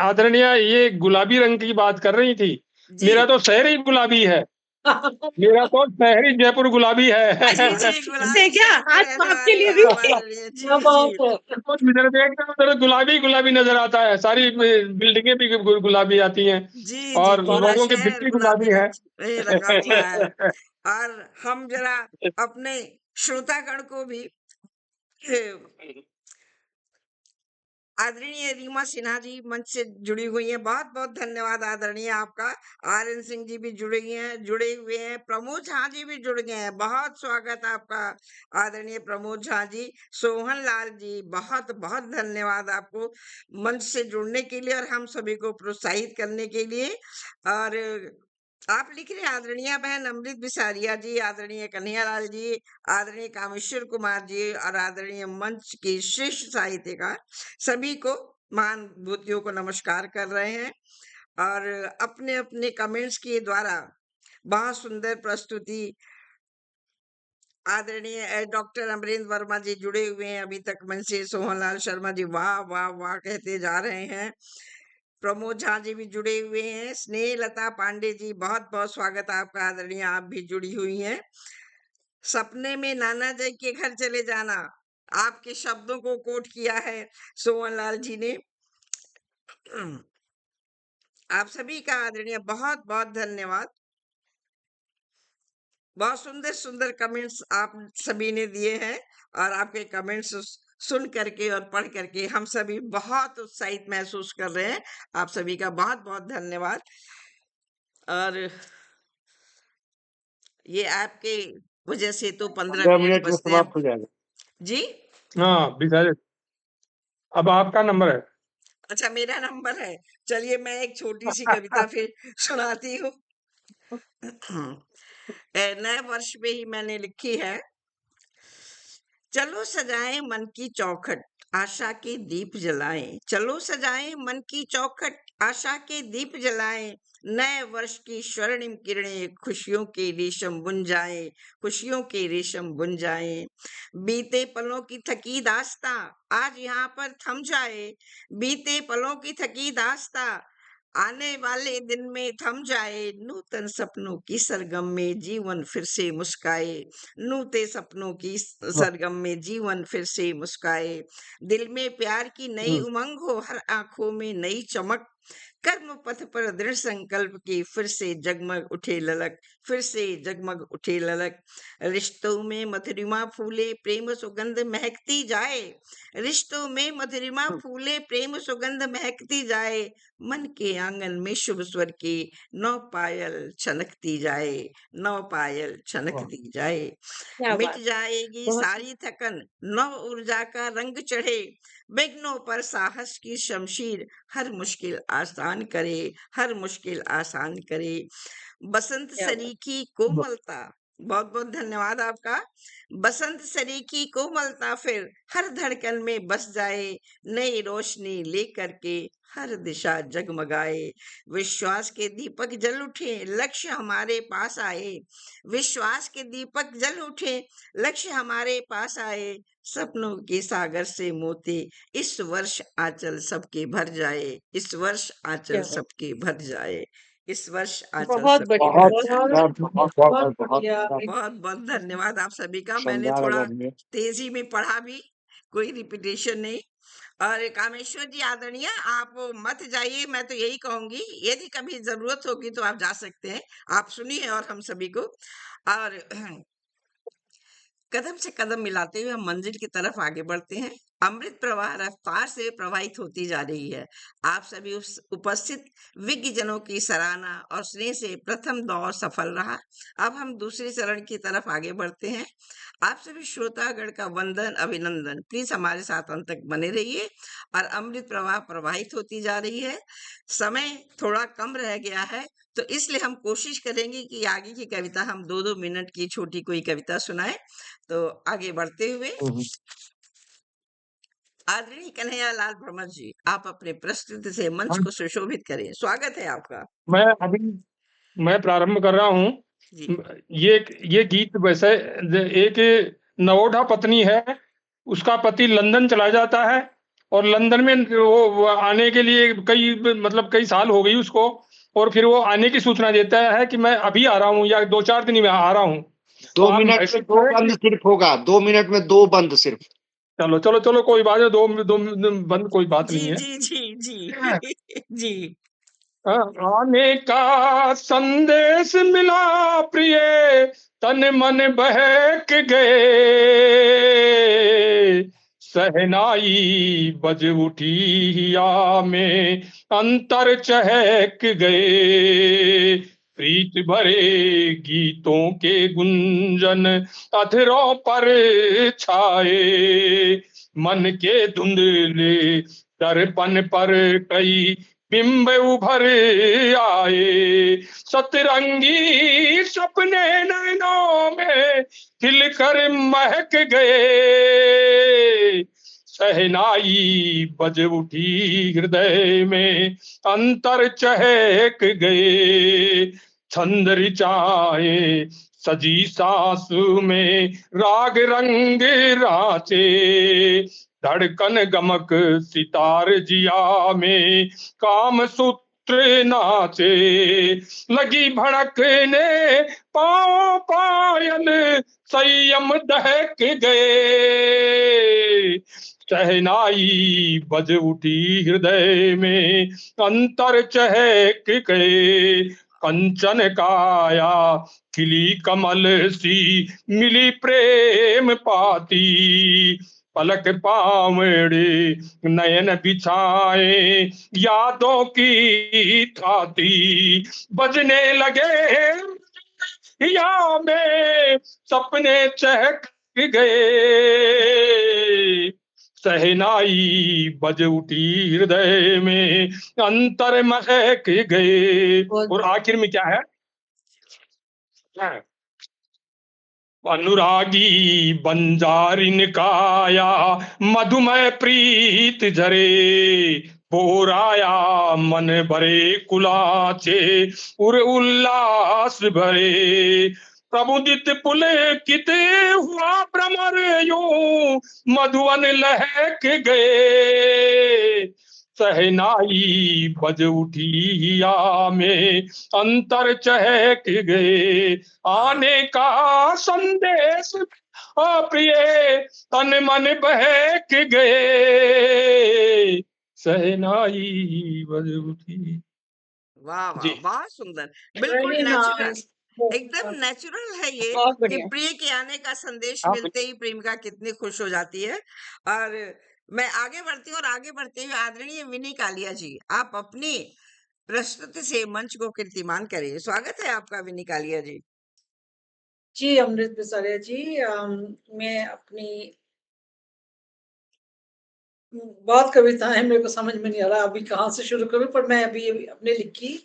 आदरणीय ये गुलाबी रंग की बात कर रही थी। जी मेरा तो शहर ही गुलाबी है, मेरा तो शहरी जयपुर गुलाबी जी है। जी, से गुलाबी क्या शहर के आज तो रहने आपके वाले लिए हैं भी आप आदरणीय। जी क्या जी बात है। तो इधर देखते हैं, उधर गुलाबी गुलाबी नजर आता है, सारी बिल्डिंगें भी गुलाबी आती हैं जी जी, और पूरा लोगों की शहर दिक्कत गुलाबी गुलाबी है। रंग से रंगा हुआ है। और हम जरा अपने श्रोतागण को भी आदरणीय रीमा सिन्हा जी मंच से जुड़ी हुई हैं। बहुत बहुत धन्यवाद आदरणीय आपका। RN सिंह जी भी जुड़े हुए हैं। प्रमोद झा जी भी जुड़ गए हैं। बहुत स्वागत आपका आदरणीय प्रमोद झा जी। सोहन लाल जी, बहुत बहुत धन्यवाद आपको मंच से जुड़ने के लिए और हम सभी को प्रोत्साहित करने के लिए। और आप लिख रहे हैं आदरणीय बहन अमृत बिसारिया जी, आदरणीय कन्हैयालाल जी, आदरणीय कामेश्वर कुमार जी और आदरणीय मंच के श्रेष्ठ साहित्यकार सभी को महानुभूतियों को नमस्कार कर रहे हैं। और अपने अपने कमेंट्स के द्वारा बहुत सुंदर प्रस्तुति आदरणीय डॉक्टर अमरेंद्र वर्मा जी जुड़े हुए हैं अभी तक मंच से। सोहनलाल शर्मा जी वाह वाह वाह कहते जा रहे हैं। प्रमोद झा जी भी जुड़े हुए हैं। स्नेह लता पांडे जी, बहुत बहुत स्वागत आपका आदरणीय, आप भी जुड़ी हुई हैं। सपने में नाना जी के घर चले जाना, आपके शब्दों को कोट किया है सोहनलाल जी ने। आप सभी का आदरणीय बहुत बहुत धन्यवाद। बहुत सुंदर सुंदर कमेंट्स आप सभी ने दिए हैं और आपके कमेंट्स सुन करके और पढ़ करके हम सभी बहुत उत्साहित महसूस कर रहे हैं। आप सभी का बहुत बहुत धन्यवाद। और ये आपके वजह से तो 15 15 मिनट मिनट में बचते हैं। समाप्त हो जाएगा। जी हाँ बिचारे, अब आपका नंबर है। अच्छा, मेरा नंबर है। चलिए मैं एक छोटी सी कविता फिर सुनाती हूँ। नए वर्ष में ही मैंने लिखी है। चलो सजाएं मन की चौखट, आशा के दीप जलाएं। चलो सजाएं मन की चौखट, आशा के दीप जलाएं। नए वर्ष की स्वर्णिम किरणें खुशियों के रेशम बुन जाएं, खुशियों के रेशम बुन जाएं। बीते पलों की थकी दास्तां आज यहाँ पर थम जाए, बीते पलों की थकी दास्तां आने वाले दिन में थम जाए। नूतन सपनों की सरगम में जीवन फिर से मुस्काए, नूते सपनों की सरगम में जीवन फिर से मुस्काए। दिल में प्यार की नई उमंग हो, हर आंखों में नई चमक। कर्म पथ पर दृढ़ संकल्प की फिर से जगमग उठे ललक, फिर से जगमग उठे ललक। रिश्तों में मधुरिमा फूले प्रेम सुगंध महकती जाए, रिश्तों में मधुरिमा फूले प्रेम सुगंध महकती जाए। मन के आंगन में शुभ स्वर की नौ पायल छनकती जाए, नौ पायल छनकती जाए। क्या मिट बात। जाएगी बहुत सारी थकन, नव ऊर्जा का रंग चढ़े। विघ्नों पर साहस की शमशीर हर मुश्किल आसान करे, हर मुश्किल आसान करे। बसंत क्या बात। सरीखी कोमलता, बहुत बहुत धन्यवाद आपका। बसंत सरी की कोमलता फिर हर धड़कन में बस जाए, नई रोशनी लेकर के हर दिशा जगमगाए। विश्वास के दीपक जल उठे, लक्ष्य हमारे पास आए। विश्वास के दीपक जल उठे, लक्ष्य हमारे पास आए। सपनों के सागर से मोती इस वर्ष आंचल सबके भर जाए। इस वर्ष आंचल क्या बात। सबके भर जाए। इस वर्ष आंचल बहुत सबके बढ़िया, भर बहुत जाए। बहुत बहुत बहुत बहुत बढ़िया। बहुत बहुत धन्यवाद आप सभी का। मैंने शानदार थोड़ा आदमी। तेजी में पढ़ा भी, कोई रिपीटेशन नहीं। और कामेश्वर जी आदरणीय, आप मत जाइए, मैं तो यही कहूंगी, यदि कभी जरूरत होगी तो आप जा सकते हैं। आप सुनिए और हम सभी को। और कदम से कदम मिलाते हुए हम मंजिल की तरफ आगे बढ़ते हैं। अमृत प्रवाह रफ्तार से प्रवाहित होती जा रही है। आप सभी उस उपस्थित विज्ञजनों की सराहना और स्नेह से प्रथम दौर सफल रहा। अब हम दूसरे चरण की तरफ आगे बढ़ते हैं। आप सभी श्रोतागण का वंदन, अभिनंदन। प्लीज हमारे साथ अंत तक बने रहिए। और अमृत प्रवाह प्रवाहित होती जा रही है। समय थोड़ा कम रह गया है, तो इसलिए हम कोशिश करेंगे कि आगे की कविता हम 2-2 मिनट की छोटी कोई कविता सुनाएं। तो आगे बढ़ते हुए आदरणीय कन्हैयालाल भ्रमर जी, आप अपने प्रस्तुति से मंच हाँ, को सुशोभित करें। स्वागत है आपका। मैं प्रारंभ कर रहा हूँ। जी ये गीत वैसे एक नवोढ़ा पत्नी है, उसका पति लंदन चला जाता है और लंदन में वो आने के लिए कई साल हो गई उसको, और फिर वो आने की सूचना देता है कि मैं अभी आ रहा हूँ या 2-4 दिन में आ रहा हूँ। तो 2 आप मिनट ऐसे में 2 करें बंद कि सिर्फ होगा, 2 मिनट में 2 बंद सिर्फ। चलो चलो चलो कोई बात नहीं, दो बंद कोई बात जी नहीं है। जी जी जी जी आने का संदेश मिला प्रिय, तन मन बहक गए। सहनाई बज उठी हिया में, अंतर चहक गए। प्रीत भरे गीतों के गुंजन अधरों पर छाए। मन के धुंधले दर्पण पर कई बिंब उभर आए। सतरंगी सपने नैनों में खिलकर महक गए। सहनाई बज उठी हृदय में, अंतर चहक गए। छंद ऋचाएं सजी सांसों में, राग रंग राचे। धड़कन गमक सितार जिया में, काम सूत्र नाचे। लगी भड़कने पाँव पायल, संयम दहक गए। सहनाई बज उठी हृदय में, अंतर चहक गए। कंचन काया खिली कमल सी, मिली प्रेम पाती। पलक पावड़े नयन बिछाए, यादों की थाती। बजने लगे या में, सपने चहक गए। सहनाई बज उठी हृदय में, अंतर महक गए। और आखिर में क्या है? अनुरागी बंजारिन काया, मधुमय प्रीत झरे। बोराया मन भरे कुलाचे, उल्लास भरे। प्रबुदित पुलकित हुआ भ्रमर यूं, मधुवन लहक गए। सहनाई बज उठी हिया में, अंतर चहक गए। आने का संदेश ओ प्रिय, तन मन बहक गए। सहनाई बज उठी। वाह वाह, जी बहुत सुंदर। बिल्कुल वेरी नेचुरल, नाइस। एकदम नेचुरल है ये बहुत कि बढ़िया। प्रिय के आने का संदेश आप मिलते ही प्रेमिका कितनी खुश हो जाती है। और मैं आगे बढ़ती हूँ, और आगे बढ़ते हुए आदरणीय विनी कालिया जी, आप अपनी प्रस्तुति से मंच को कीर्तिमान करें। स्वागत है आपका विनी कालिया जी। जी अमृत बिसारिया जी, मैं अपनी बहुत कविताएं मेरे को समझ में नहीं आ रहा अभी कहाँ से शुरू करूं, पर मैं अभी अपने लिखी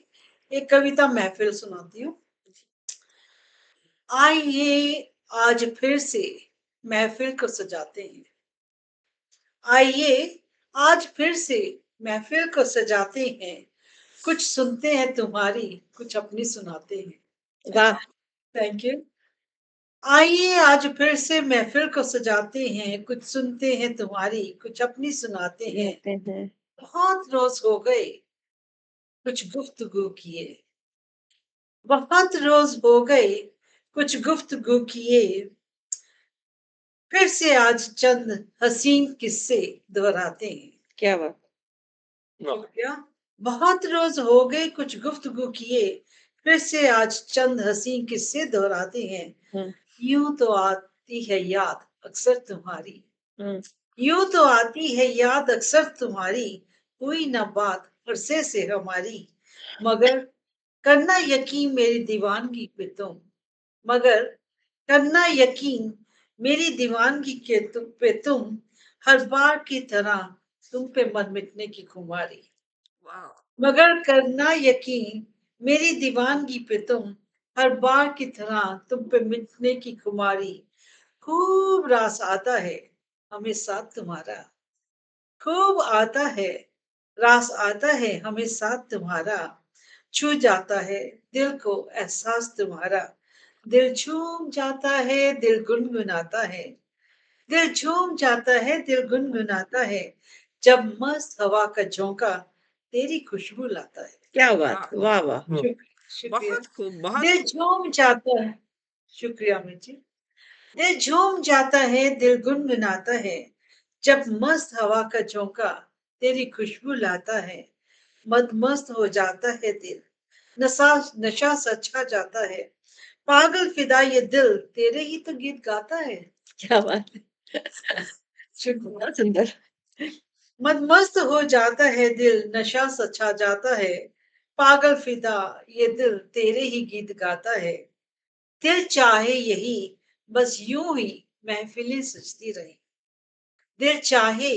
एक कविता महफिल सुनाती हूँ। आइए आज फिर से महफिल को सजाते हैं। आइए आज फिर से महफिल को सजाते हैं। कुछ सुनते हैं तुम्हारी, कुछ अपनी सुनाते हैं। वाह थैंक यू। आइए आज फिर से महफिल को सजाते हैं। कुछ सुनते हैं तुम्हारी, कुछ अपनी सुनाते हैं। कहते हैं बहुत रोज हो गए कुछ गुफ्तगू किए। बहुत रोज हो गए कुछ गुफ्तगू किए। फिर से आज चंद हसीन किस्से दोहराते हैं। क्या बात क्या? बहुत रोज हो गए कुछ गुफ्तगू किए। फिर से आज चंद हसीन किस्से दोहराते हैं। हम्म, यूं तो आती है याद अक्सर तुम्हारी। हम्म, यूं तो आती है याद अक्सर तुम्हारी। हुई ना बात अरसे से हमारी। मगर करना यकीन मेरी दीवानगी पे तुम। मगर करना यकीन मेरी दीवानगी पे तुम। हर बार की तरह तुम पे मन मिटने की खुमारी। वाह मगर करना यकीन मेरी दीवानगी पे तुम। हर बार की तरह तुम पे मिटने की खुमारी। खूब रास आता है हमें साथ तुम्हारा। खूब आता है रास आता है हमें साथ तुम्हारा। छू जाता है दिल को एहसास तुम्हारा। दिल झूम जाता है दिल गुनगुनाता है। दिल झूम जाता है दिल गुनगुनाता है। जब मस्त हवा का झोंका तेरी खुशबू लाता है। क्या बात वाह वाह वाह शुक्रिया। बहुत खूब बहुत दिल खूब झूम जाता है। शुक्रिया अमित जी। दिल झूम जाता है दिल गुनगुनाता है। जब मस्त हवा का झोंका तेरी खुशबू लाता है। मदमस्त हो जाता है दिल। नशा नशा सा छा जाता है। पागल फिदा ये दिल तेरे ही तो गीत गाता है। क्या बात है शुक्रिया। बहुत सुंदर मदमस्त हो जाता है दिल नशा सा छा जाता है। पागल फिदा ये दिल तेरे ही गीत गाता है। दिल चाहे यही बस यूं ही महफिलें सजती रही। दिल चाहे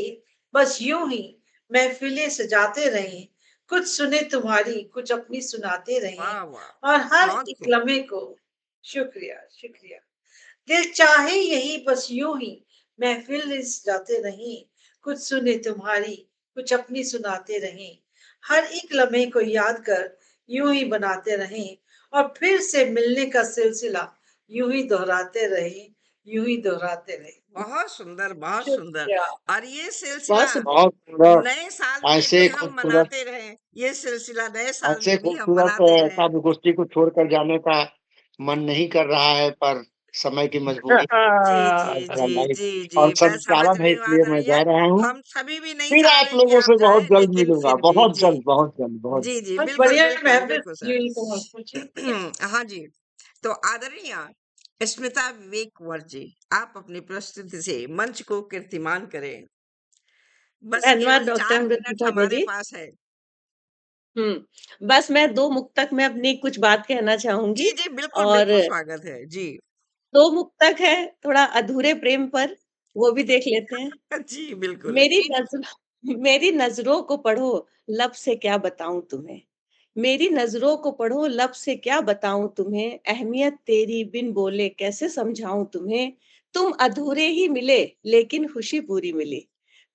बस यूं ही महफिलें सजाते रहें। कुछ सुने तुम्हारी कुछ अपनी सुनाते रहें। वाह वाह और हर बहुत एक खूब लम्हे को शुक्रिया शुक्रिया। दिल चाहे यही बस यूं ही महफिलें सजाते रहें। कुछ सुने तुम्हारी कुछ अपनी सुनाते रहें। हर एक लम्हे को याद कर यूं ही बनाते रहें। और फिर से मिलने का सिलसिला यूं ही दोहराते रहें। यूं ही दोहराते रहें। बहुत सुंदर बहुत सुंदर शुक्रिया। और ये बहुत सिलसिला सुंदर बहुत सुंदर। नए साल में भी ऐसे हम खूबसूरत मनाते रहे। ये सिलसिला नए साल ऐसे में भी हम खूबसूरत मनाते रहे। काव्य गोष्ठी को छोड़कर जाने का मन नहीं कर रहा है, पर समय की मजबूरी जी जी मेरा जी लाइफ जी और जी मैं समझ संचालन है, रही हूँ इसलिए मैं आदरणीय। जा रहा हूँ। हम सभी भी नहीं फिर आप चाहते कि लोगों आप से बहुत जाएं जल्द लेकिन मिलूंगा, फिर भी बहुत जी जल्द, बहुत जल्द, बहुत जी जी बहुत बिल्कुल बढ़िया बिल्कुल महफिल बिल्कुल जी सर कमल पूछिए। हाँ जी तो आदरणीय स्मिता विवेकवर जी आप अपनी प्रस्तुति से मंच को कीर्तिमान करें। बस धन्यवाद केवल डॉक्टर 4 अमृत मिनट विसारिया हमारे जी पास है। बस मैं दो मुक्तक में अपनी कुछ बात कहना चाहूंगी जी जी बिल्कुल और बिल्कुल स्वागत है जी दो मुक्तक है थोड़ा अधूरे प्रेम पर वो भी देख लेते हैं जी बिल्कुल मेरी नजर मेरी नजरों को पढ़ो लब से क्या बताऊं तुम्हें मेरी नजरों को पढ़ो लब से क्या बताऊं तुम्हें अहमियत तेरी बिन बोले कैसे समझाऊं तुम्हें तुम अधूरे ही मिले लेकिन खुशी पूरी मिली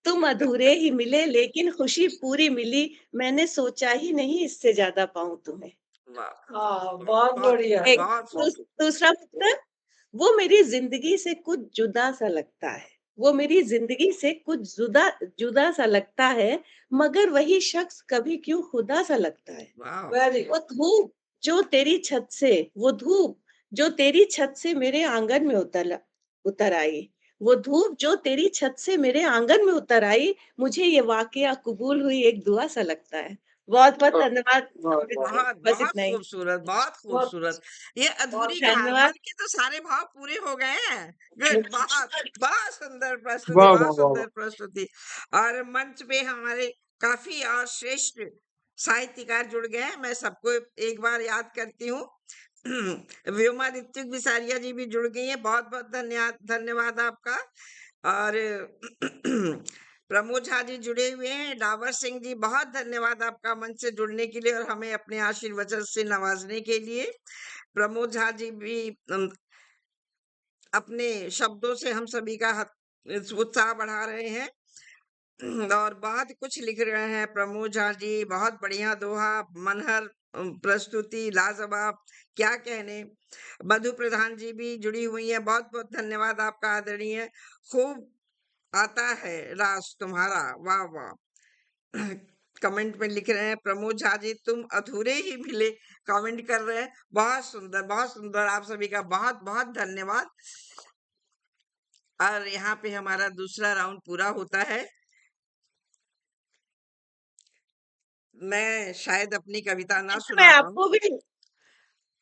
तुम अधूरे ही मिले लेकिन खुशी पूरी मिली मैंने सोचा ही नहीं इससे ज्यादा पाऊं तुम्हें वाह हाँ बहुत बहुत बढ़िया। एक बहुत खूब दूसरा मुक्तक वो मेरी जिंदगी से कुछ जुदा सा लगता है वो मेरी जिंदगी से कुछ जुदा जुदा सा लगता है मगर वही शख्स कभी क्यों खुदा सा लगता है वाह वेरी वो गुड। धूप जो तेरी छत से वो धूप जो तेरी छत से मेरे आंगन में उतर आई वो धूप जो तेरी छत से मेरे आंगन में उतर आई मुझे ये वाकया कबूल हुई एक दुआ सा लगता है बहुत बहुत धन्यवाद अमृत जी बहुत बस बहुत इतना ही खूबसूरत बहुत बहुत खूबसूरत ये बहुत अधूरी कहानी धन्यवाद मन के तो सारे भाव पूरे हो गए हैं। गुड बहुत बहुत सुंदर प्रस्तुति वाह वाह बहुत वाह वाह। सुंदर प्रस्तुति और मंच पे हमारे काफी और श्रेष्ठ साहित्यकार जुड़ गए हैं। मैं सबको एक बार याद करती हूँ व्योमादित्य विसारिया जी भी जुड़ गई हैं। बहुत बहुत धन्यवाद धन्यवाद आपका। और प्रमोद झा जी जुड़े हुए हैं। डावर सिंह जी बहुत धन्यवाद आपका मंच से जुड़ने के लिए और हमें अपने आशीर्वचन से नवाजने के लिए। प्रमोद झा जी भी अपने शब्दों से हम सभी का उत्साह बढ़ा रहे हैं और बहुत कुछ लिख रहे हैं। प्रमोद झा जी बहुत बढ़िया दोहा, मनहर प्रस्तुति, लाजवाब, क्या कहने। मधु प्रधान जी भी जुड़ी हुई हैं, बहुत बहुत धन्यवाद आपका आदरणीय। खूब आता है रास तुम्हारा, वाह वाह। कमेंट में लिख रहे हैं प्रमोद झा जी तुम अधूरे ही मिले, कमेंट कर रहे हैं। बहुत सुंदर, आप सभी का बहुत बहुत धन्यवाद। और यहाँ पे हमारा दूसरा राउंड पूरा होता है। मैं शायद अपनी कविता ना मैं सुना पाऊं, आपको भी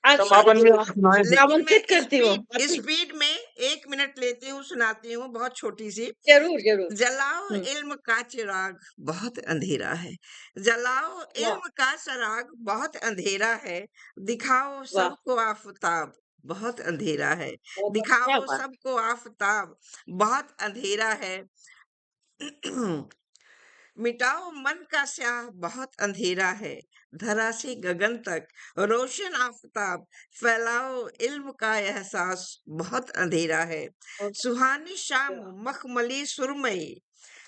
समापन में आप सुनाएं। लेकिन मैं आमंत्रित करती हूँ। स्पीड में 1 मिनट लेती हूँ, सुनाती हूँ, बहुत छोटी सी। जरूर जरूर। जलाओ इल्म का चिराग, बहुत अंधेरा है। जलाओ इल्म का चिराग, बहुत अंधेरा है। दिखाओ वाह। सबको आफताब, बहुत अंधेरा है। बहुत अच्छा दिखाओ बात। सबको आफताब, बहुत अंधेरा है। मिटाओ मन का स्याह, बहुत अंधेरा है। धरा से गगन तक रोशन आफताब, फैलाओ इल्म का एहसास, बहुत अंधेरा है। सुहानी शाम मखमली सुरमई,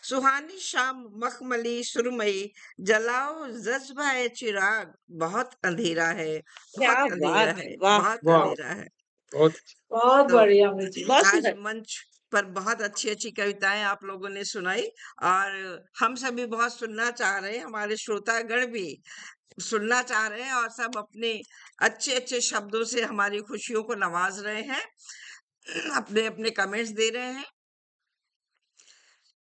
सुहानी शाम मखमली सुरमई, जलाओ जज्बा ए चिराग, बहुत अंधेरा है, क्या बहुत अंधेरा बात है, है, वाह बहुत वाह, अंधेरा है। बहुत बहुत तो बढ़िया अमृत जी। बहुत आज सुंदर। मंच पर बहुत अच्छी कविताएं आप लोगों ने सुनाई और हम सभी बहुत सुनना चाह रहे हैं, हमारे श्रोतागण भी सुनना चाह रहे हैं और सब अपने अच्छे शब्दों से हमारी खुशियों को नवाज रहे हैं, अपने अपने कमेंट्स दे रहे हैं।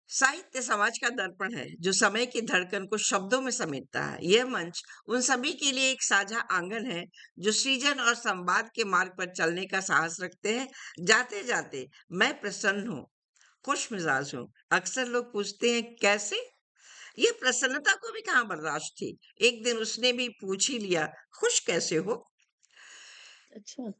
साहित्य समाज का दर्पण है जो समय की धड़कन को शब्दों में समेटता है। यह मंच उन सभी के लिए एक साझा आंगन है जो सृजन और संवाद के मार्ग पर चलने का साहस रखते हैं। जाते जाते मैं प्रसन्न हूँ, खुश मिजाज हूँ। अक्सर लोग पूछते हैं कैसे? ये प्रसन्नता को भी कहाँ बर्दाश्त थी। एक दिन उसने भी पूछ ही लिया, खुश कैसे हो? अच्छा।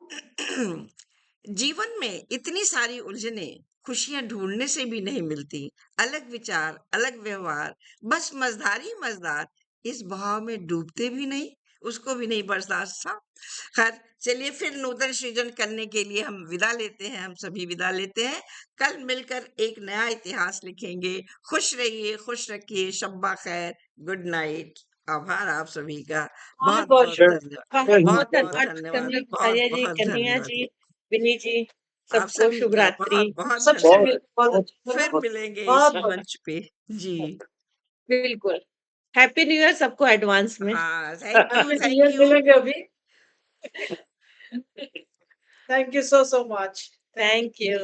जीवन में इतनी सारी उलझने, खुशियां ढूंढने से भी नहीं मिलती। अलग विचार, अलग व्यवहार, बस मझधार ही मझधार। इस भाव में डूबते भी नहीं, उसको भी नहीं बर्दाश्त था। खैर चलिए, फिर नूतन सृजन करने के लिए हम विदा लेते हैं, हम सभी विदा लेते हैं। कल मिलकर एक नया इतिहास लिखेंगे। खुश रहिए, खुश रखिए, शब्बा खैर, गुड नाइट। आभार आप सभी का, बहुत बहुत बहुत जय धन्यवाद, जय हिंद। बहुत बहुत बहुत धन्यवाद धन्यवाद, अमृत बहुत बिसारिया जी, बहुत कन्हैया धन्यवाद। जी, विनी जी, आप सबको सभी शुभ का रात्रि। बहुत बहुत सबसे बहुत धन्यवाद। मिलकर बहुत अच्छा फिर लगा। मिलेंगे बहुत इसी बहुत मंच पे जी। बिल्कुल। हैप्पी न्यू ईयर सबको एडवांस में। हाँ, thank you, happy new thank year you. मिलेंगे अभी। Thank you so much. Thank you.